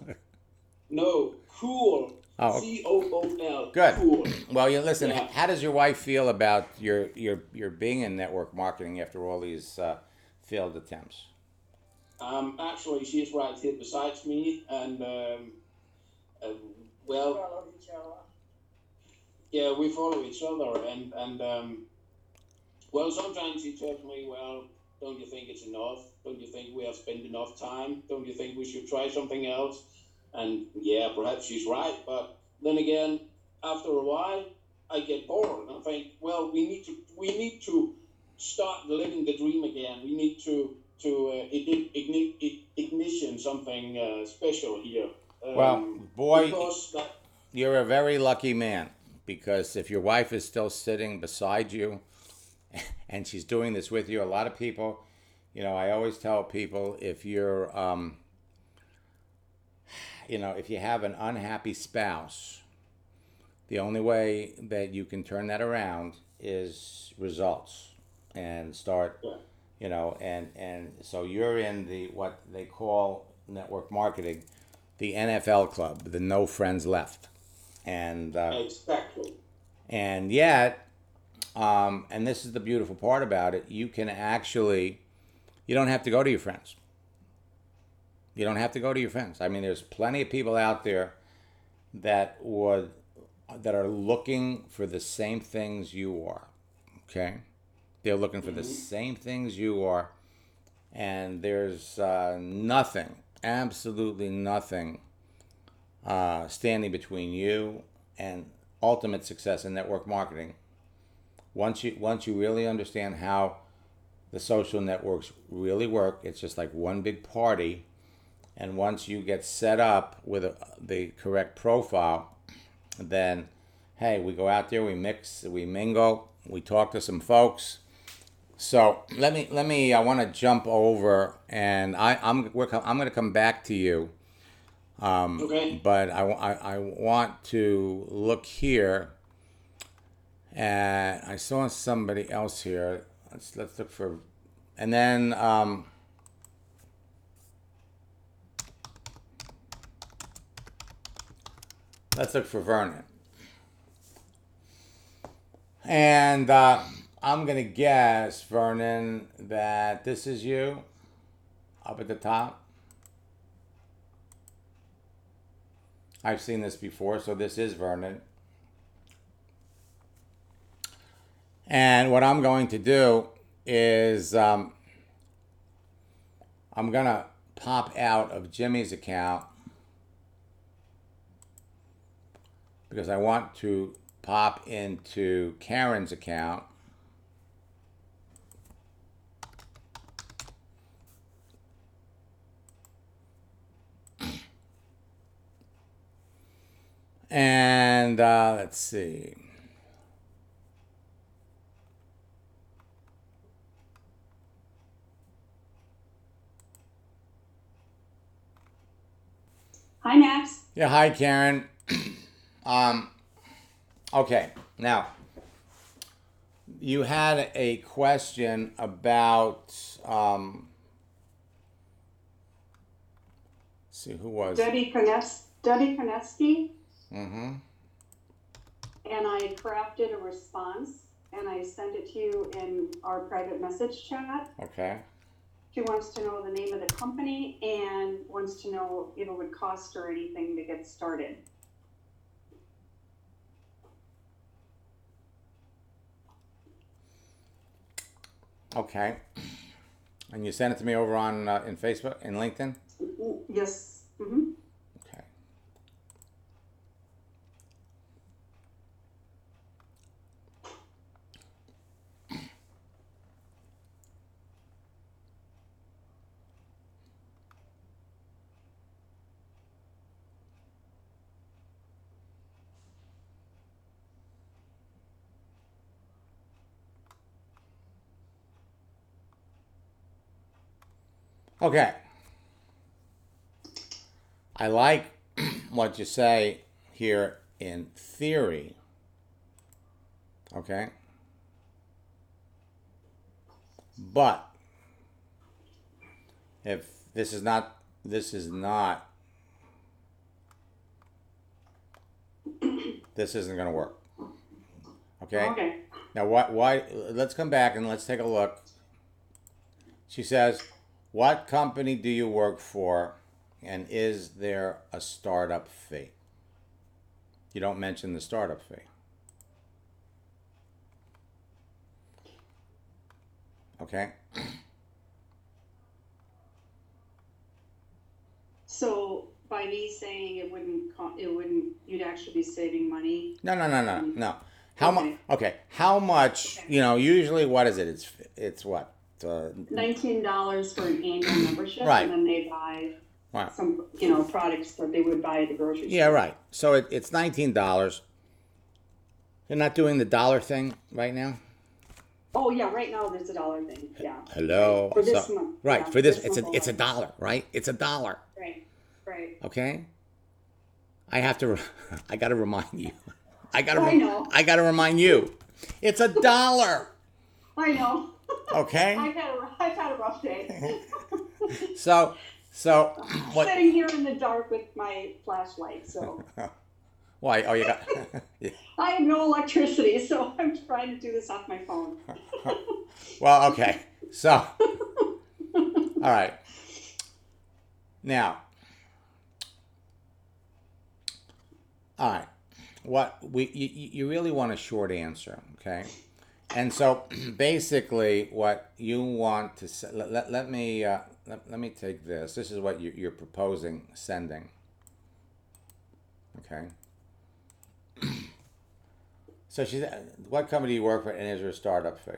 No, cool. Oh, COOL. good. Cool. Well, listen. Yeah. How does your wife feel about your being in network marketing after all these failed attempts? Actually, she's right here beside me, and well, yeah, we follow each other, and well, sometimes she tells me, well, don't you think it's enough? Don't you think we have spent enough time? Don't you think we should try something else? And yeah, perhaps she's right, but then again, after a while, I get bored and I think, well, we need to start living the dream again. We need to ignition something special here. Well, boy, Because that, you're a very lucky man, because if your wife is still sitting beside you and she's doing this with you, a lot of people, I always tell people, if you're, if you have an unhappy spouse, the only way that you can turn that around is results, and start, and so you're in the, what they call network marketing, the NFL club, the no friends left. And exactly. and yet, and this is the beautiful part about it, you can actually, you don't have to go to your friends. You don't have to go to your friends. I mean, there's plenty of people out there that are looking for the same things you are. Okay, they're looking for the same things you are, and there's nothing, absolutely nothing, standing between you and ultimate success in network marketing. Once you really understand how the social networks really work, it's just like one big party. And once you get set up with the correct profile, then, hey, we go out there, we mix, we mingle, we talk to some folks. So let me. I want to jump over, and I'm going to come back to you. Okay. But I want to look here. And I saw somebody else here. Let's look for, and then let's look for Vernon. And I'm gonna guess, Vernon, that this is you up at the top. I've seen this before, so this is Vernon. And what I'm going to do is I'm going to pop out of Jimmy's account, because I want to pop into Karen's account. And let's see. Hi, Max. Yeah, hi, Karen. Okay, now, you had a question about, see, who was Debbie Konevsky, Mm-hmm. and I crafted a response and I sent it to you in our private message chat. Okay. She wants to know the name of the company and wants to know if it would cost her anything to get started. Okay. And you sent it to me over on in Facebook, in LinkedIn? Yes. Mm-hmm. Okay. Okay. I like what you say here in theory. Okay. But if this is not this isn't going to work. Okay? Okay. Now why let's come back and let's take a look. She says, "What company do you work for, and is there a startup fee?" You don't mention the startup fee. Okay? So by me saying it wouldn't, you'd actually be saving money. No. How much? Okay. Okay, how much? Okay. You know, usually what is it? It's what? $19 for an annual membership, Right. and then they buy Right. some, products that they would buy at the grocery store. Yeah, right. So it's $19. You're not doing the dollar thing right now. Oh yeah, right now there's a dollar thing. Yeah. Hello. For this So- month. Right. Yeah, For this, month it's a only. dollar. Right. It's a dollar. Right. Right. Okay. I have to. I got to remind you. I know. got to remind you. It's a dollar. I know. Okay. I've had a rough day. So what? Sitting here in the dark with my flashlight, so Why? Oh, you got. I have no electricity, so I'm trying to do this off my phone. Well, okay. So, all right. Now, all right. What you really want a short answer, okay? And so, basically, what you want to say. Let me take this. This is what you're proposing sending. Okay. So she said, what company do you work for, and is there a startup fee?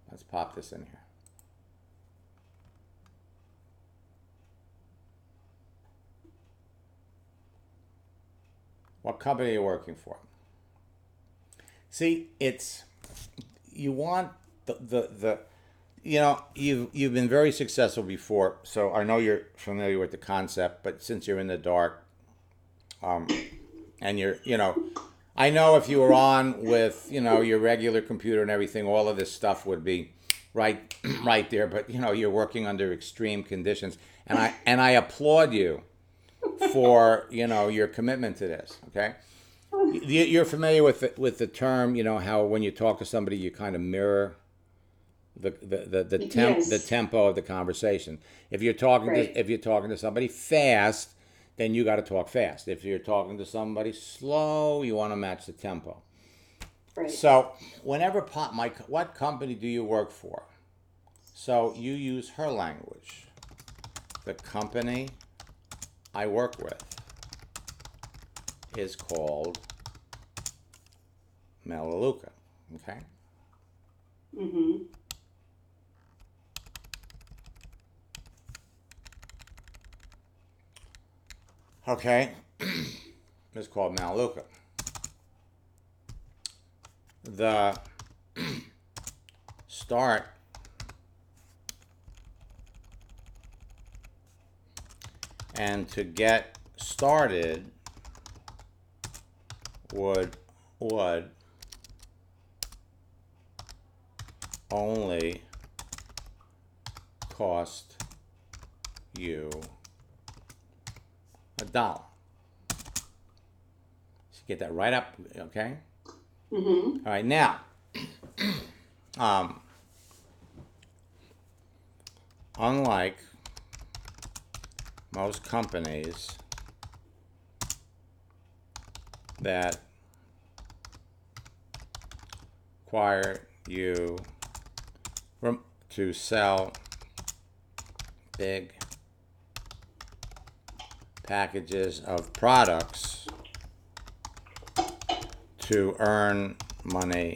Let's pop this in here. What company are you working for? See, it's, you want the you know, you've been very successful before, so I know you're familiar with the concept, but since you're in the dark, and I know if you were on with, your regular computer and everything, all of this stuff would be right there, but you're working under extreme conditions, and I applaud you for, your commitment to this, okay? You're familiar with the term, how when you talk to somebody, you kind of mirror Yes. the tempo of the conversation. If you're talking Right. to somebody fast, then you got to talk fast. If you're talking to somebody slow, you want to match the tempo. Right. So whenever what company do you work for? So you use her language. The company I work with is called Melaleuca. Okay. Mm-hmm. Okay. It's called Melaleuca. The start and to get started would only cost you $1. So get that right up, okay? Mm-hmm. All right, now, unlike most companies that require you to sell big packages of products to earn money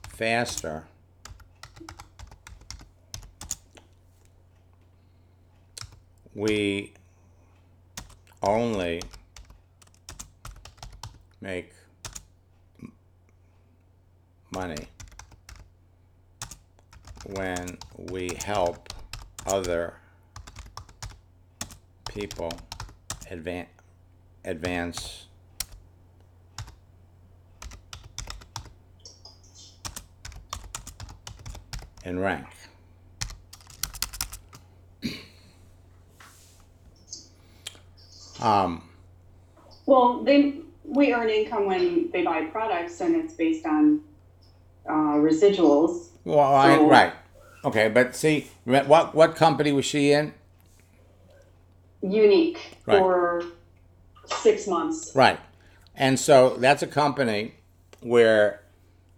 faster, we only make money when we help other people advance in rank. Well, we earn income when they buy products, and it's based on residuals. Well, right. Okay, but see, what company was she in? Unique Right. for 6 months. Right. And so that's a company where,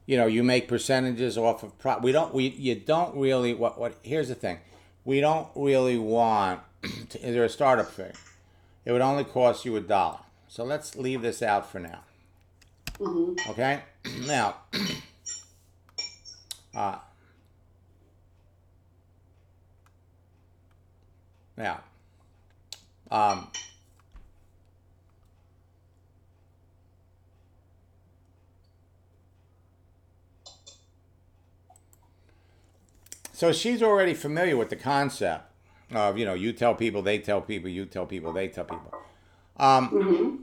you make percentages off of you don't really, here's the thing. We don't really want, is there a startup fee? It would only cost you $1. So let's leave this out for now. Mm-hmm. Okay? Now, uh, now, um, so she's already familiar with the concept of, you tell people, they tell people, you tell people, they tell people. Mm-hmm.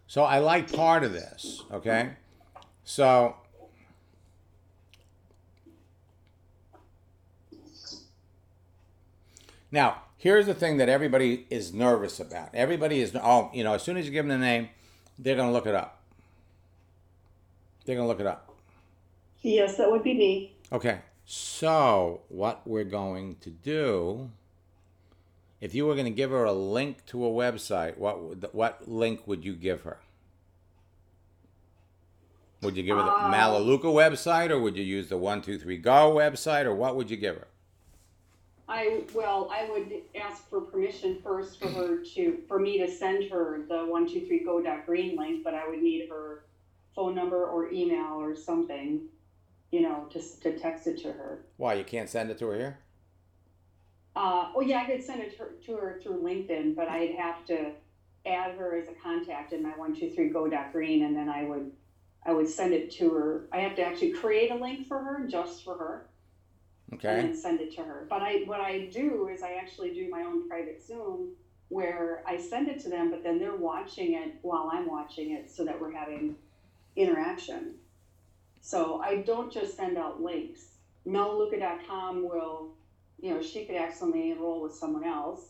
So I like part of this, okay? So now, here's the thing that everybody is nervous about. Everybody is, as soon as you give them the name, they're going to look it up. They're going to look it up. Yes, that would be me. Okay, so what we're going to do, if you were going to give her a link to a website, what link would you give her? Would you give her the Malaluka website, or would you use the 123 Go website, or what would you give her? I would ask for permission first for me to send her the 123go.green link, but I would need her phone number or email or something, just to text it to her. Why, you can't send it to her here? Oh yeah, I could send it to her through LinkedIn, but I'd have to add her as a contact in my 123go.green, and then I would send it to her. I have to actually create a link for her, just for her. Okay. And then send it to her. But what I do is I actually do my own private Zoom where I send it to them, but then they're watching it while I'm watching it, so that we're having interaction. So I don't just send out links. Malaluka.com will, she could accidentally enroll with someone else.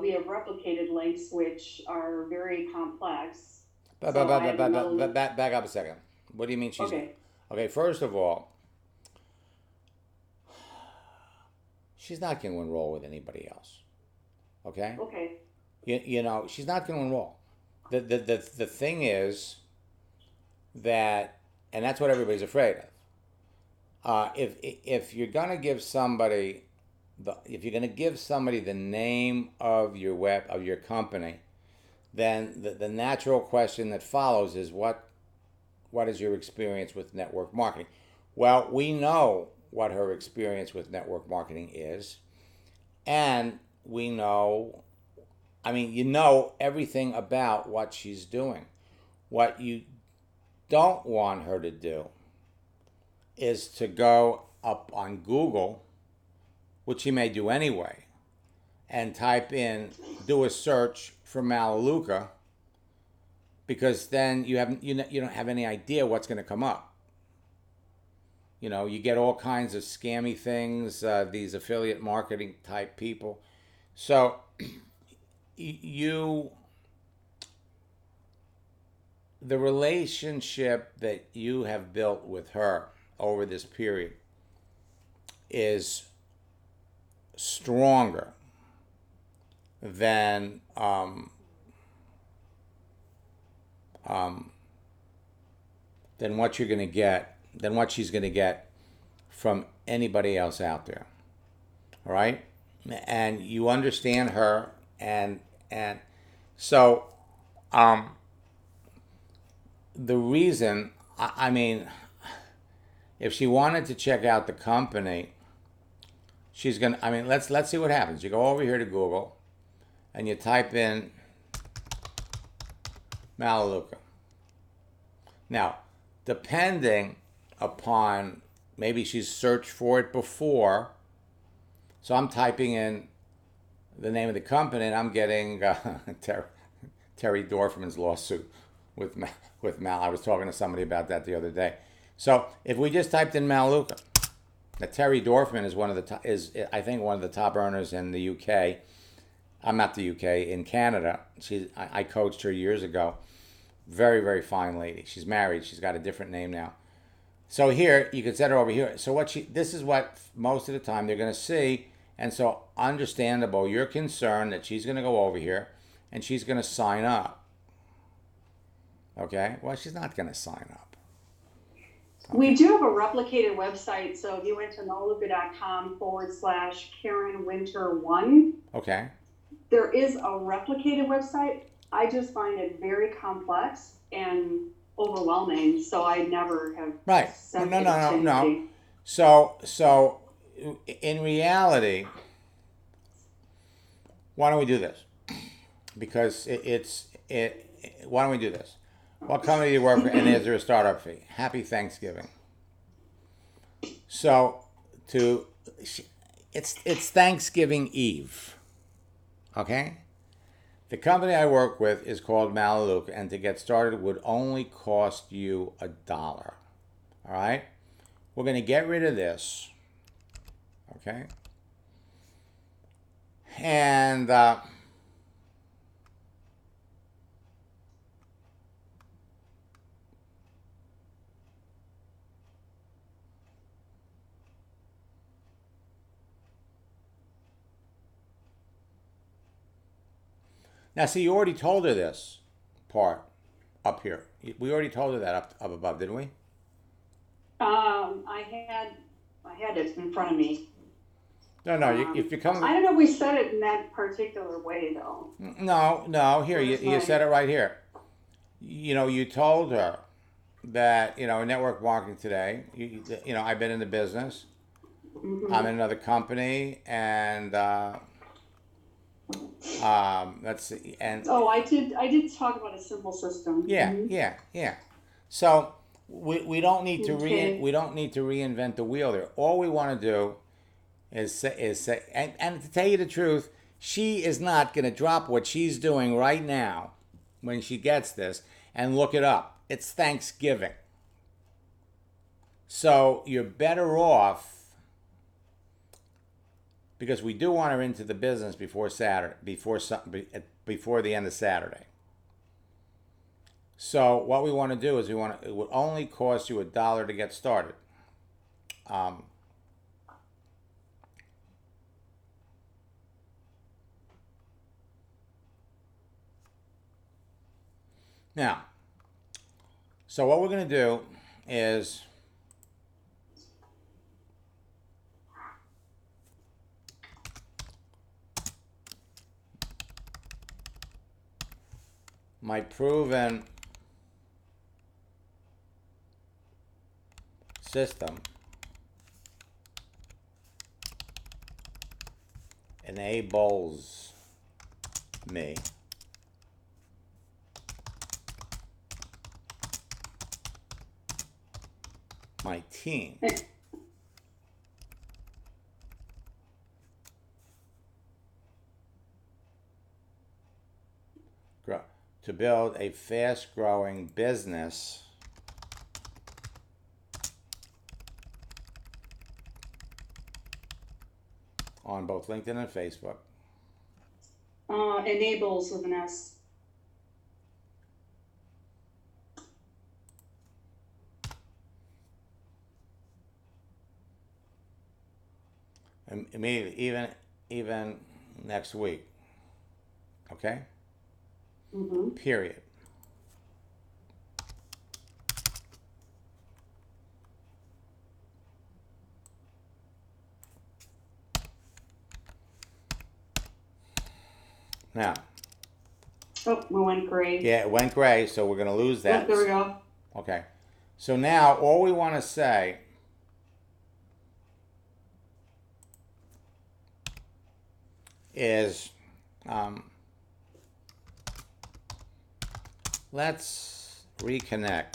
We have replicated links, which are very complex. Back up a second. What do you mean she's... Okay, first of all, she's not going to enroll with anybody else. Okay? Okay. She's not going to enroll. The thing is that, and that's what everybody's afraid of. If you're going to give somebody the name of your company, then the natural question that follows is what is your experience with network marketing? Well, we know what her experience with network marketing is, and we know, everything about what she's doing. What you don't want her to do is to go up on Google, which she may do anyway, and do a search for Malaluka, because then you don't have any idea what's going to come up. You get all kinds of scammy things, these affiliate marketing type people. So the relationship that you have built with her over this period is stronger than what you're going to get, than what she's going to get from anybody else out there. All right? And you understand her, and so the reason, if she wanted to check out the company, she's going to, let's see what happens. You go over here to Google and you type in Malaluka. Now, depending upon, maybe she's searched for it before, so I'm typing in the name of the company and I'm getting Terry Dorfman's lawsuit with Mal. I was talking to somebody about that the other day. So if we just typed in Malaluka, Terry Dorfman is I think one of the top earners in the UK. I'm not the UK, in Canada. I coached her years ago. Very, very fine lady. She's married. She's got a different name now. So here, you can set her over here. So this is what most of the time they're going to see. And so understandable, you're concerned that she's going to go over here and she's going to sign up. Okay? Well, she's not going to sign up. We do have a replicated website. So if you went to noluca.com/KarenWinter1, Okay. there is a replicated website. I just find it very complex and overwhelming. So I never have Right. sent No, it no, to no, no. anybody. So in reality, why don't we do this? Because why don't we do this? What company do you work for, and is there a startup fee? Happy Thanksgiving. So it's Thanksgiving Eve. Okay? The company I work with is called Malaluka, and to get started would only cost you $1. All right? We're going to get rid of this. Okay? And now, see, you already told her this part up here. We already told her that up above, didn't we? I had it in front of me. No. If you come, I don't know if we said it in that particular way though. no. Here, you said it right here. You told her that in network marketing today. I've been in the business. Mm-hmm. I'm in another company, and let's see, and Oh, I did talk about a simple system. yeah, Mm-hmm. yeah. So we don't need to Okay. we don't need to reinvent the wheel there. All we want to do is say, and to tell you the truth, she is not going to drop what she's doing right now when she gets this and look it up. It's Thanksgiving. So you're better off, because we do want her into the business before Saturday, before the end of Saturday. So what we want to do is it would only cost you $1 to get started. Now, so what we're going to do is my proven system enables me my team to build a fast-growing business on both LinkedIn and Facebook. Enables with an S. Immediately, even next week. Okay? Mm-hmm. Period. Now. Oh, we went gray. Yeah, it went gray, so we're going to lose that. Oh, there we go. Okay. So now all we want to say is let's reconnect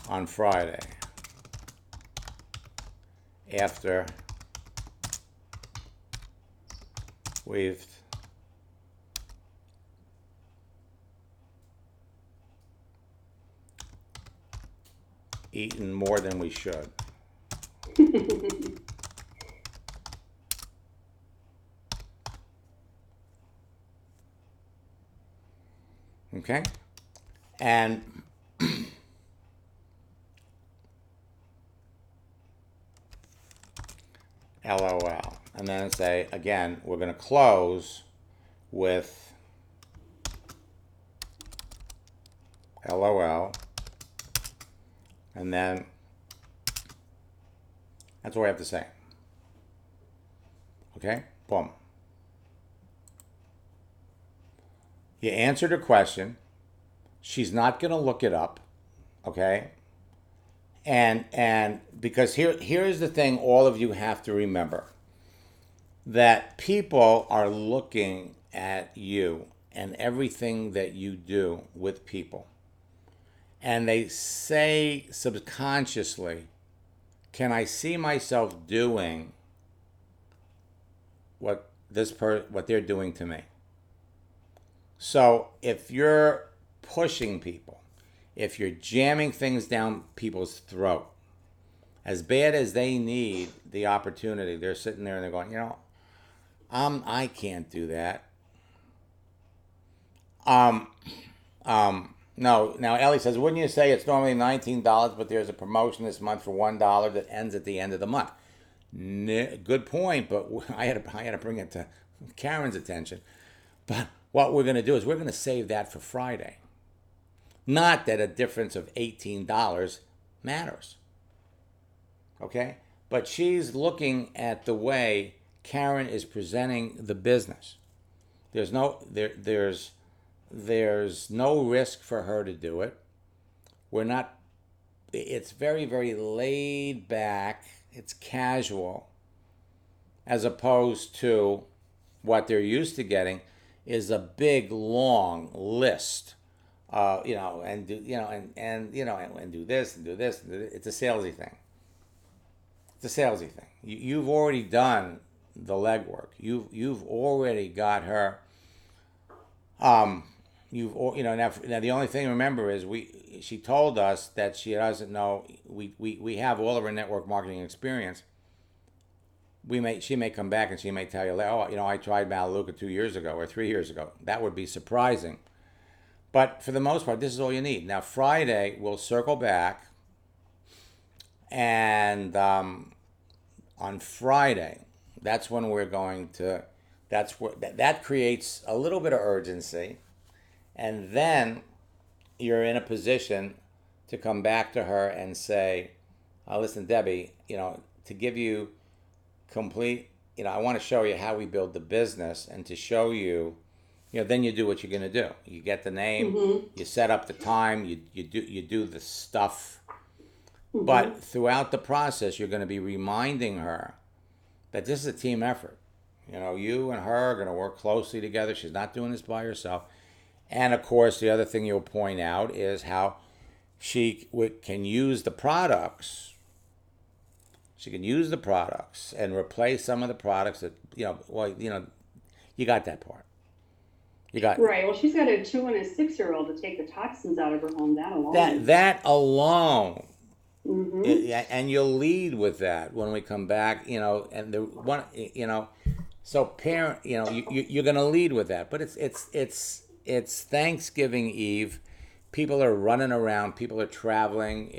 on Friday after we've eaten more than we should. Okay? And LOL. And then say, again, we're going to close with LOL. And then that's all I have to say. Okay? Boom. You answered her question. She's not going to look it up. Okay? And because here's the thing all of you have to remember. That people are looking at you and everything that you do with people. And they say subconsciously, can I see myself doing what they're doing to me? So if you're pushing people, if you're jamming things down people's throat, as bad as they need the opportunity, they're sitting there and they're going, I can't do that. No. Now Ellie says, wouldn't you say it's normally $19, but there's a promotion this month for $1 that ends at the end of the month? Good point, but I had to bring it to Karen's attention. But what we're going to do is we're going to save that for Friday. Not that a difference of $18 matters. Okay? But she's looking at the way Karen is presenting the business. There's no risk for her to do it. It's very, very laid back. It's casual. As opposed to what they're used to getting is a big, long list. And do this and do this. It's a salesy thing. You've already done the legwork. You've already got her. Now the only thing to remember is she told us that she doesn't know. We have all of her network marketing experience. She may come back and she may tell you, I tried Malaluka 2 years ago or 3 years ago. That would be surprising. But for the most part, this is all you need. Now Friday we'll circle back, and on Friday, that's when we're going to. That creates a little bit of urgency, and then you're in a position to come back to her and say, listen, Debbie, to give you complete, I want to show you how we build the business, and to show you, then you do what you're going to do. You get the name, you set up the time, you do the stuff. Mm-hmm. But throughout the process, you're going to be reminding her that this is a team effort. You and her are going to work closely together. She's not doing this by herself. And of course, the other thing you'll point out is how she can use the products. She can use the products and replace some of the products that, you got that part. Right. Well, she's got a 2 and a 6-year-old to take the toxins out of her home. That alone. That alone. Mm-hmm. And you'll lead with that when we come back, and the one, so parent, you're going to lead with that. But it's Thanksgiving Eve. People are running around. People are traveling.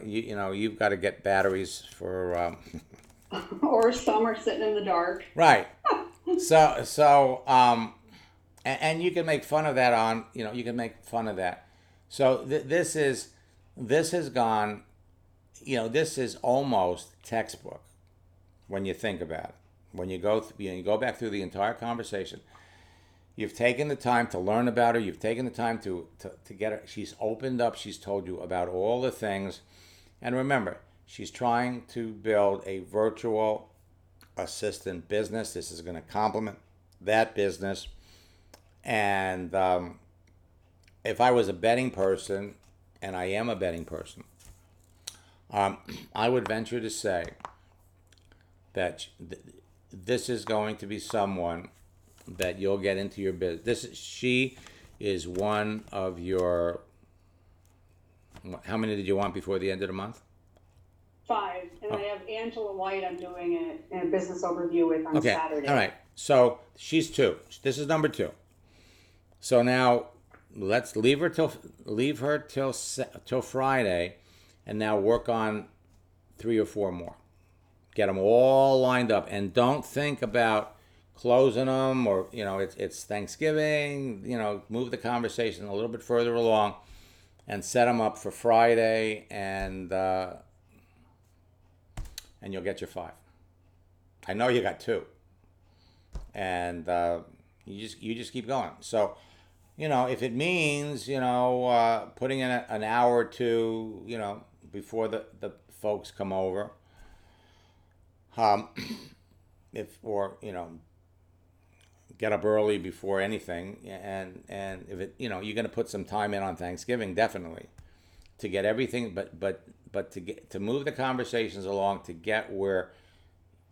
You've got to get batteries for. Or some are sitting in the dark. Right. And you can make fun of that you can make fun of that. So this has gone, this is almost textbook when you think about it. When you go back through the entire conversation, you've taken the time to learn about her. You've taken the time to get her. She's opened up. She's told you about all the things. And remember, she's trying to build a virtual assistant business. This is going to complement that business. And if I was a betting person, and I am a betting person, I would venture to say that this is going to be someone that you'll get into your business. She is one of your. How many did you want before the end of the month? 5, and I have Angela White. I'm doing a business overview with on Saturday. All right. So she's 2. This is number 2. So now let's leave her till Friday, and now work on 3 or 4 more. Get them all lined up, and don't think about closing them, or it's Thanksgiving, move the conversation a little bit further along and set them up for Friday, and you'll get your 5. I know you got 2, and you just keep going. So, if it means putting in an hour or two, before the folks come over, get up early before anything, and if it you're going to put some time in on Thanksgiving, definitely, to get everything, but to move the conversations along to get where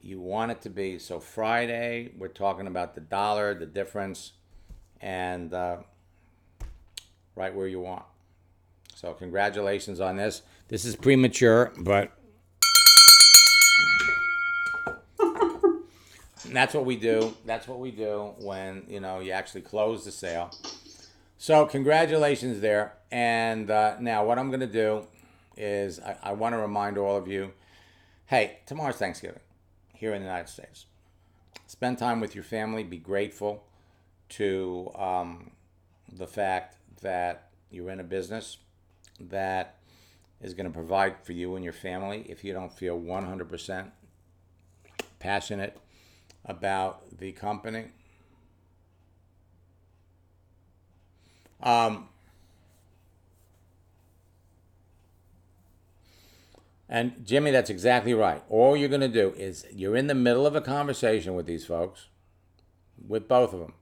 you want it to be. So Friday, we're talking about the dollar, the difference, and right where you want. So congratulations on this. This is premature, but that's what we do. That's what we do when you actually close the sale. So congratulations there. And now what I'm going to do is I want to remind all of you, hey, tomorrow's Thanksgiving here in the United States. Spend time with your family. Be grateful to the fact that you're in a business that is going to provide for you and your family. If you don't feel 100% passionate about the company, and Jimmy, that's exactly right. All you're going to do is you're in the middle of a conversation with these folks, with both of them.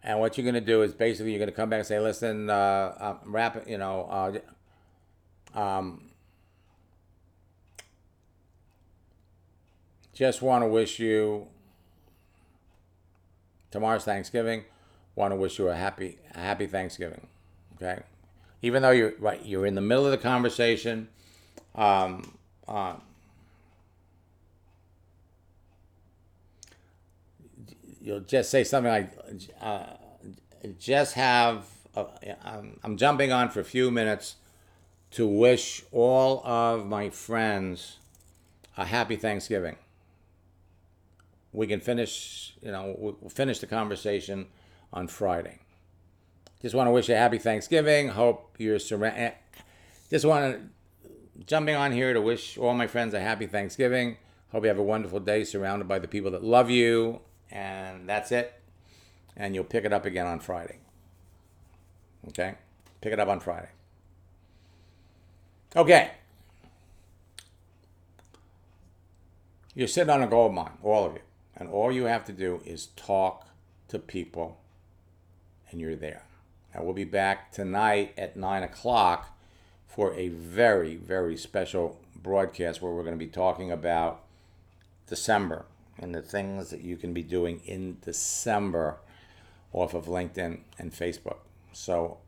And what you're going to do is basically you're going to come back and say, listen, just want to wish you, tomorrow's Thanksgiving, want to wish you a happy Thanksgiving, okay? Even though you're in the middle of the conversation, you'll just say something like, I'm jumping on for a few minutes to wish all of my friends a happy Thanksgiving. We can finish, we'll finish the conversation on Friday. Just want to wish you a happy Thanksgiving. Hope you're surrounded. Just want to, jumping on here to wish all my friends a happy Thanksgiving. Hope you have a wonderful day surrounded by the people that love you. And that's it. And you'll pick it up again on Friday. Okay? Pick it up on Friday. Okay. You're sitting on a gold mine, all of you. And all you have to do is talk to people, and you're there. And we'll be back tonight at 9 o'clock for a very, very special broadcast where we're going to be talking about December and the things that you can be doing in December off of LinkedIn and Facebook. So